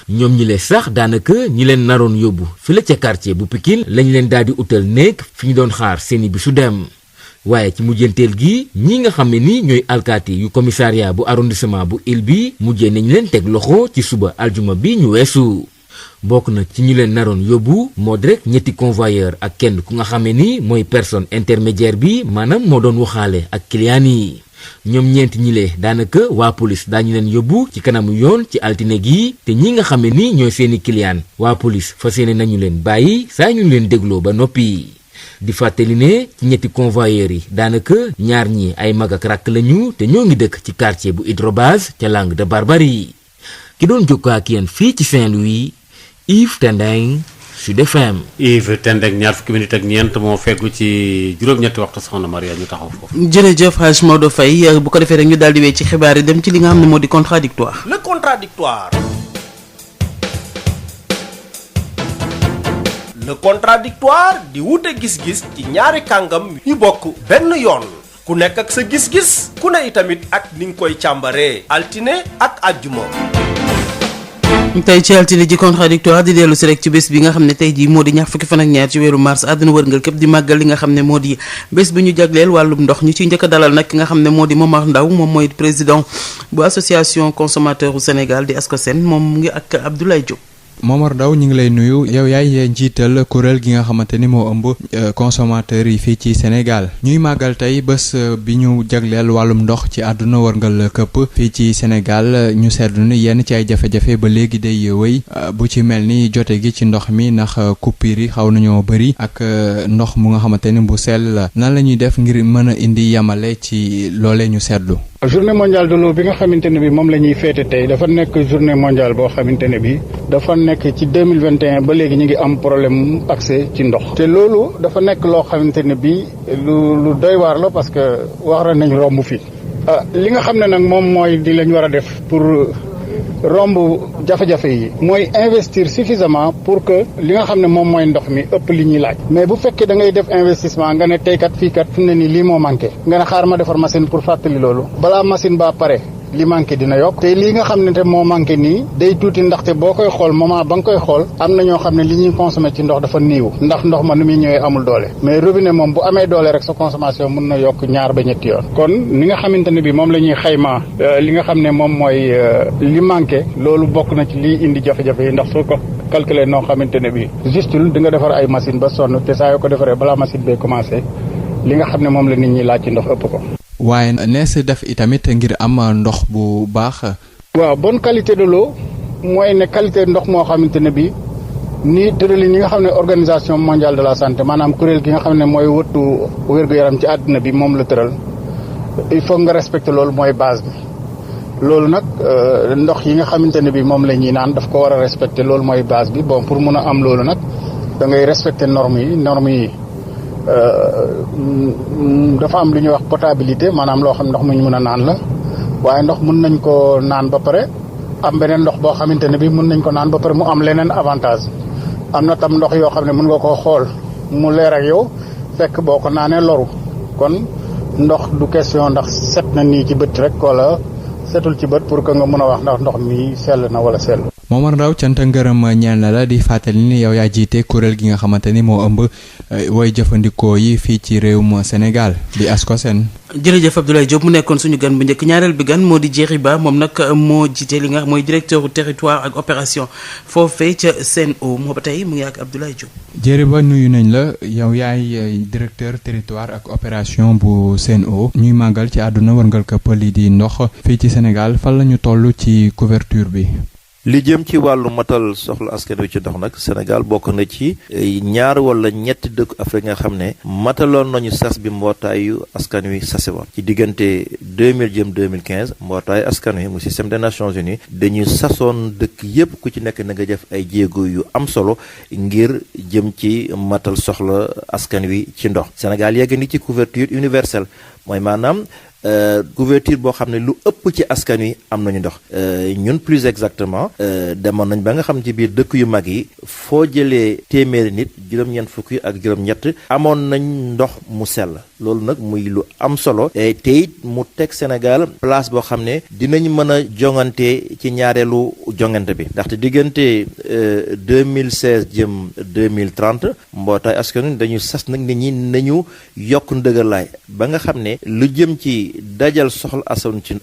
U: ñoom ñi leen sax daanaka ñi leen naroon yóbbu fi la ca quartier bu Pikine lañ leen daal di utal néeg fi ñu doon xaar seeni bi su dem waaye ci mujjanteel gi ñi nga xam ne ni ñooy alkaati yu commissariat bu arrondissement bu Ile bi mujjee nañ leen teg loxo ci suba aljuma bi ñu weesu bokk na ci ñi leen naroon yóbbu moo di rek ñetti convoyeur ak kenn ku nga xam ne ni mooy personne intermédiaire bi maanaam moo doon waxaale ak client yi ñoom ñeenti ñile daanaka waa police daañu leen yóbbu ci kanamu yoon ci altine gi te ñi nga xam ne ni ñooy seeni client waa police fas yéene nañu leen bàyyi saa ñu leen dégloo ba noppi di fàttali ne ci ñetti convoyeurs yi daanaka ñaar ñi ay mag ak rakk lañu te ñoo ngi dëkk ci quartier bu Hydrobase ca Langue de Barbarie ki doon jokkoo ak yéen fii ci Saint-Louis Yves Tendeng Sud FM.
P: Yves Tend ak ñaar fukki minutes ak ñeent moo feggu ci juróom-ñetti waxtu soxna Maria ñu taxaw foofu.
A: jërëjëf Hadj Maodo Faye bu ko defee rek ñu daal di wéy ci xibaar yi dem ci li nga xam ne moo di contradictoire.
G: Le contradictoire. Le contradictoire di wute gis-gis ci ñaari kàngam yu bokk benn yoon ku nekk ak sa gis-gis ku ne itamit ak ni nga koy càmbaree altine ak àjjuma.
A: tey ci altine ji contradictoire di dellu si rek ci bés bi nga xam ne tey jii moo di ñaar fukki fan ak ñaar ci weeru mars àdduna wërngal képp di màggal li nga xam ne moo di bés bi ñu jagleel wàllum ndox ñu ciy njëkk a dalal nag ki nga xam ne moo di Momar Ndao moom mooy président bu association consommateur u Sénégal di ASCOSEN moom mu ngi ak Abdoulaye Diop.
K: Momar Ndao ñu ngi lay nuyu yow yaay njiital kuréel gi nga xamante ni moo ëmb consommateur yi fii ci Sénégal ñuy màggal tey bés bi ñu jagleel wàllum ndox ci àdduna wërngal këpp fii ci Sénégal ñu seetlu ni yenn ci ay jafe-jafe ba léegi day wëy bu ci mel ni jote gi ci ndox mi ndax coupure yi xaw nañoo bëri ak ndox mu nga xamante ni bu sell la nan la ñuy def ngir mën a indi yamale ci loolee ñu seetlu.
L: journée mondiale de l'eau bi nga xamante ne bi moom la ñuy féete tey dafa nekk journée mondiale boo xamante ne bi dafa nekk ci 2021 ba léegi ñu ngi am problème accès ci ndox te loolu dafa nekk loo xamante ne bi lu doy waar la parce que wax nañ romb fii li nga xam ne nag moom mooy di lañ war a def pour romb jafe-jafe yi mooy investir suffisamment pour que li nga xam ne moom mooy ndox mi ëpp li ñuy laaj mais bu fekkee da ngay def investissement nga ne tey kat fii kat fi mu ne nii lii moo manqué nga ne xaar ma defar machine pour fàttali loolu balaa machine baa pare li manqué dina yokk te lii nga xam ne te moo manqué nii day tuuti ndaxte boo koy xool moment ba nga koy xool am na ñoo xam ne li ñuy consommé ci ndox dafa néew ndax ndox ma nu muy ñëwee amul doole mais robinet moom bu amee doole rek sa consommation mun na yokk 2 ba 3 yoon kon ni nga xamante ne bi moom la ñuy xayma li nga xam ne moom mooy li manqué loolu bokk na ci liy indi jafe-jafe yi ndax soo ko calculer noo xamante ne bi justul di nga defar ay machine ba sonn te saa yoo ko defaree balaa machine bee commencé li nga xam ne moom la nit ñi laaj ci ndox ëpp ko
K: waaye nees def itamit ngir am ndox bu baax.
L: waaw bonne qualité de l'eau mooy ne qualité ndox moo xamante ne bi ni tërali ñi nga xam ne organisation mondiale de la santé maanaam kuréel gi nga xam ne mooy wëttu wér-gu-yaram ci àdduna bi moom la tëral il faut nga respecter loolu mooy base bi loolu nag ndox yi nga xamante ne bi moom la ñuy naan daf ko war a respecter loolu mooy base bi bon pour mun a am loolu nag da ngay respecter normes yi dafa am lu ñuy wax potabilité maanaam loo xam ndox mu ñu mën a naan la waaye ndox mun nañ ko naan ba pare am beneen ndox boo xamante ne bi mun nañ ko naan ba pare mu am leneen avantage am na tam ndox yoo xam ne mun nga koo xool mu leer ak yow fekk boo ko naanee loru kon ndox du question ndax set na nii ci bët rek wala setul ci bët pour que nga mën a wax ndax ndox mi sell na wala sell.
K: Momar Ndao cant ngërëm ñeel na la di fàttali ni yow yaa jiite kuréel gi nga xamante ni moo ëmb way jëfandikoo yi fii ci réewum Sénégal di ASCOSEN.
A: jërëjëf Abdoulaye Diop mu nekkoon suñu gan bu njëkk ñaareel bi gan moo di Djeri Ba moom nag moo jiite li nga mooy directeur territoire ak opération foofee ca Sen'Eau moo ba tey mu ngi ak Abdoulaye Diop.
K: Djeri Ba nuyu nañ la yow yaay directeur territoire ak opération bu Sen'Eau ñuy màggal ci àdduna wërngal këpp li di ndox fii ci Sénégal fan la ñu toll ci couverture bi.
M: li jëm ci wàllu matal soxla askan wi ci ndox nag Sénégal bokk na ci 2 wala 3 dëkk Afrique nga xam ne mataloon nañu sas bi mbootaayu askan wi sase woon ci diggante 2000 jëm 2015 mbootaayu askan wi mu système des Nations Unies dañu sasoon dëkk yépp ku ci nekk na nga def ay jéego yu am solo ngir jëm ci matal soxla askan wi ci ndox Sénégal yegg ni ci couverture universelle mooy maanaam couverture boo xam ne lu ëpp ci askan wi am nañu ndox ñun plus exactement demoon nañ ba nga xam ci biir dëkk yu mag yi foo jëlee téeméeri nit juróom-ñeent fukki ak juróom-ñett amoon nañ ndox mu sell loolu nag muy lu am solo te it mu teg Sénégal place boo xam ne dinañ mën a jongante ci ñaareelu jongante bi ndaxte diggante 2016 jëm 2030 mbootaay askan wi dañu sas nag nit ñi nañu yokk ndëgërlaay ba nga xam ne lu jëm ci dajal soxla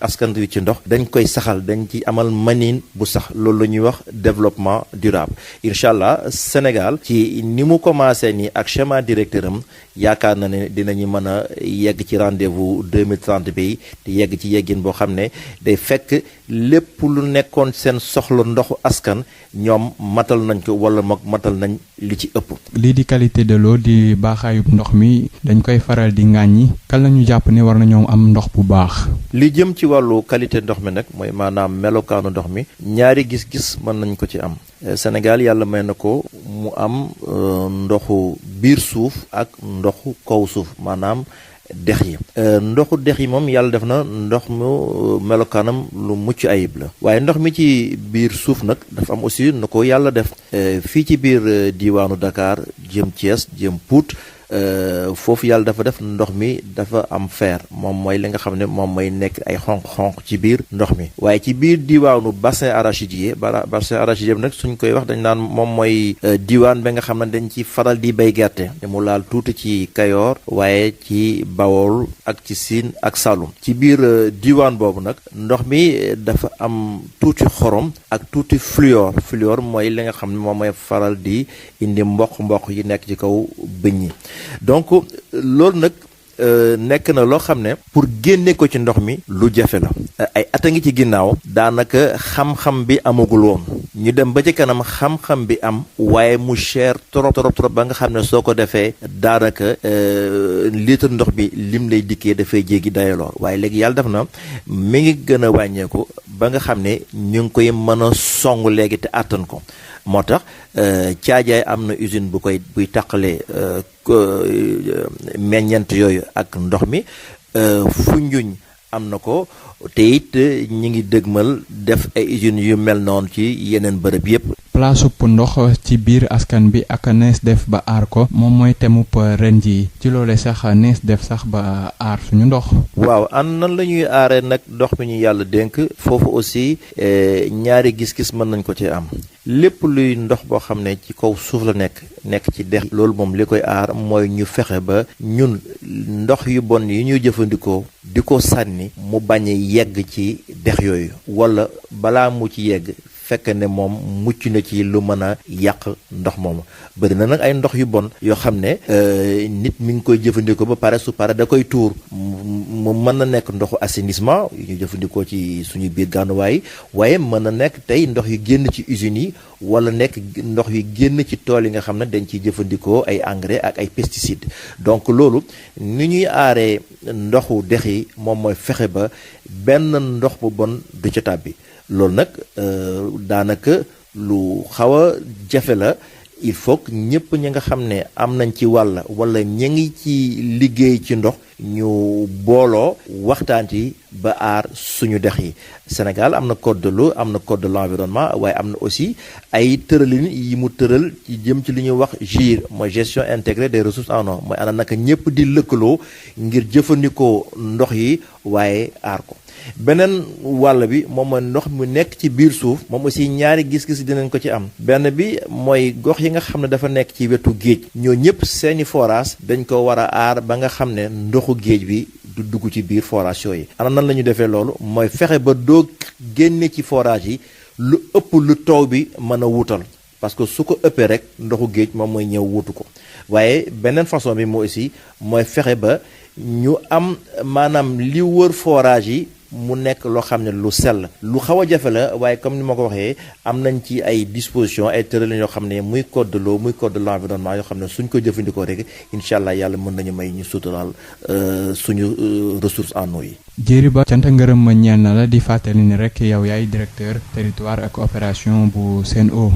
M: askan wi ci ndox dañ koy saxal dañ ci amal maniin bu sax loolu la ñuy wax développement durable incha allah Sénégal ci ni mu commencé nii ak schéma directeur am yaakaar na ne dinañu mën a yegg ci rendez-vous 2030 bi te yegg ci yeggin boo xam ne day fekk lépp lu nekkoon seen soxla ndoxu askan ñoom matal nañ ko wala matal nañ li ci ëpp.
K: lii di qualité de l'eau di baaxaayub ndox mi dañ koy faral di ŋàññi kan la ñu jàpp ne war na ñoom am ndox bu baax.
M: li jëm ci wàllu qualité ndox mi nag mooy maanaam melokaanu ndox mi ñaari gis-gis mën nañ ko ci am. Sénégal yàlla may na ko mu am ndoxu biir suuf ak ndoxu kaw suuf maanaam dex yi ndoxu dex yi moom yàlla def na ndox mu melokaanam lu mucc ayib la waaye ndox mi ci biir suuf nag dafa am aussi na ko yàlla def fii ci biir diwaanu Dakar jëm Thiès jëm Pout foofu yàlla dafa def ndox mi dafa am fer moom mooy li nga xam ne moom mooy nekk ay xonq-xonq ci biir ndox mi waaye ci biir diwaanu bassin arachidier bassin arachidier bi nag suñ koy wax dañ naan moom mooy diwaan ba nga xam ne dañ ci faral di bay gerte te mu laal tuuti ci Kayoor waaye ci Bawol ak ci Siin ak Saloum ci biir diwaan boobu nag ndox mi dafa am tuuti xorom ak tuuti fluor mooy li nga xam ne moom mooy faral di indi mboq yi nekk ci kaw bëñ yi donc loolu nag nekk na loo xam ne pour génne ko ci ndox mi lu jafe la ay at a ngi ci ginnaaw daanaka xam-xam bi amagul woon ñu dem ba ci kanam xam-xam bi am waaye mu cher trop ba nga xam ne soo ko defee daanaka litre ndox bi lim lay dikkee dafay jéggi dayaloor waaye léegi yàlla def na mi ngi gën a wàññeeku ba nga xam ne ñu ngi koy mën a song léegi te àttan ko moo tax caajaay am na usine buy tàqale meññeent yooyu ak ndox mi Foundiougne am na ko te it ñi ngi dëgmal def ay usines yu mel noonu ci yeneen bërëb yépp
K: place upp ndox ci biir askan bi ak nees def ba aar ko moom mooy temub ren ji ci loole sax nees def sax ba aar suñu ndox
M: waaw nan la ñuy aaree nag ndox mi ñu yàlla dénk foofu aussi ñaari gis-gis mën nañ ko ci am lépp luy ndox boo xam ne ci kaw suuf la nekk ci dex loolu moom li koy aar mooy ñu fexe ba ñun ndox yu bon yi ñuy jëfandikoo di ko sànni mu bañ a yegg ci dex yooyu wala balaa mu ci yegg fekk ne moom mucc na ci lu mën a yàq ndox moomu bëri na nag ay ndox yu bon yoo xam ne nit mi ngi koy jëfandikoo ba pare su pare da koy tuur mu mën na nekk ndoxu assainissement yu ñu jëfandikoo ci suñu biir gànnuwaay waaye mën na nekk tey ndox yu génn ci usines yi wala nekk ndox yu génn ci tool yi nga xam ne dañ ciy jëfandikoo ay engrais ak ay pesticides donc loolu ni ñuy aaree ndoxu dex yi moom mooy fexe ba benn ndox bu bon du ca tàbbi loolu nag daanaka lu xaw a jafe la il faut que ñëpp ñi nga xam ne am nañ ci wàll wala ñi ngi ci liggéey ci ndox ñu booloo waxtaan ci ba aar suñu dex yi Sénégal am na code de l'eau am na code de l'environnement waaye am na aussi ay tëralin yi mu tëral ci jëm ci li ñuy wax GIR mooy gestion intégrée des ressources en eau mooy ana naka ñëpp di lëkkaloo ngir jëfandikoo ndox yi waaye aar ko beneen wàll bi moom mooy ndox mu nekk ci biir suuf moom aussi ñaari gis-gis dinañ ko ci am benn bi mooy gox yi nga xam ne dafa nekk ci wetu géej ñoo ñëpp seeni forage dañ ko war a aar ba nga xam ne ndoxu géej bi du dugg ci biir forage yooyu ana nan la ñu defee loolu mooy fexe ba doo génne ci forage yi lu ëpp lu taw bi mën a wuutal parce que su ko ëppee rek ndoxu géej moom mooy ñëw wuutu ko waaye beneen façon bi moo aussi mooy fexe ba ñu am maanaam li wër forage yi mu nekk loo xam ne lu sell lu xaw a jafe la waaye comme ni ma ko waxee am nañ ci ay dispositions ay tëralin yoo xam ne muy code de l'eau muy code de l'environnement yoo xam ne suñ ko jëfandikoo rek incha allah yàlla mën nañu may ñu suturaal suñu ressources en eau yi.
K: Jéeri Ba cant ngërëm ma ñeel na la di fàttali ni rek yow yaay directeur territoire ak opération bu Sen'Eau.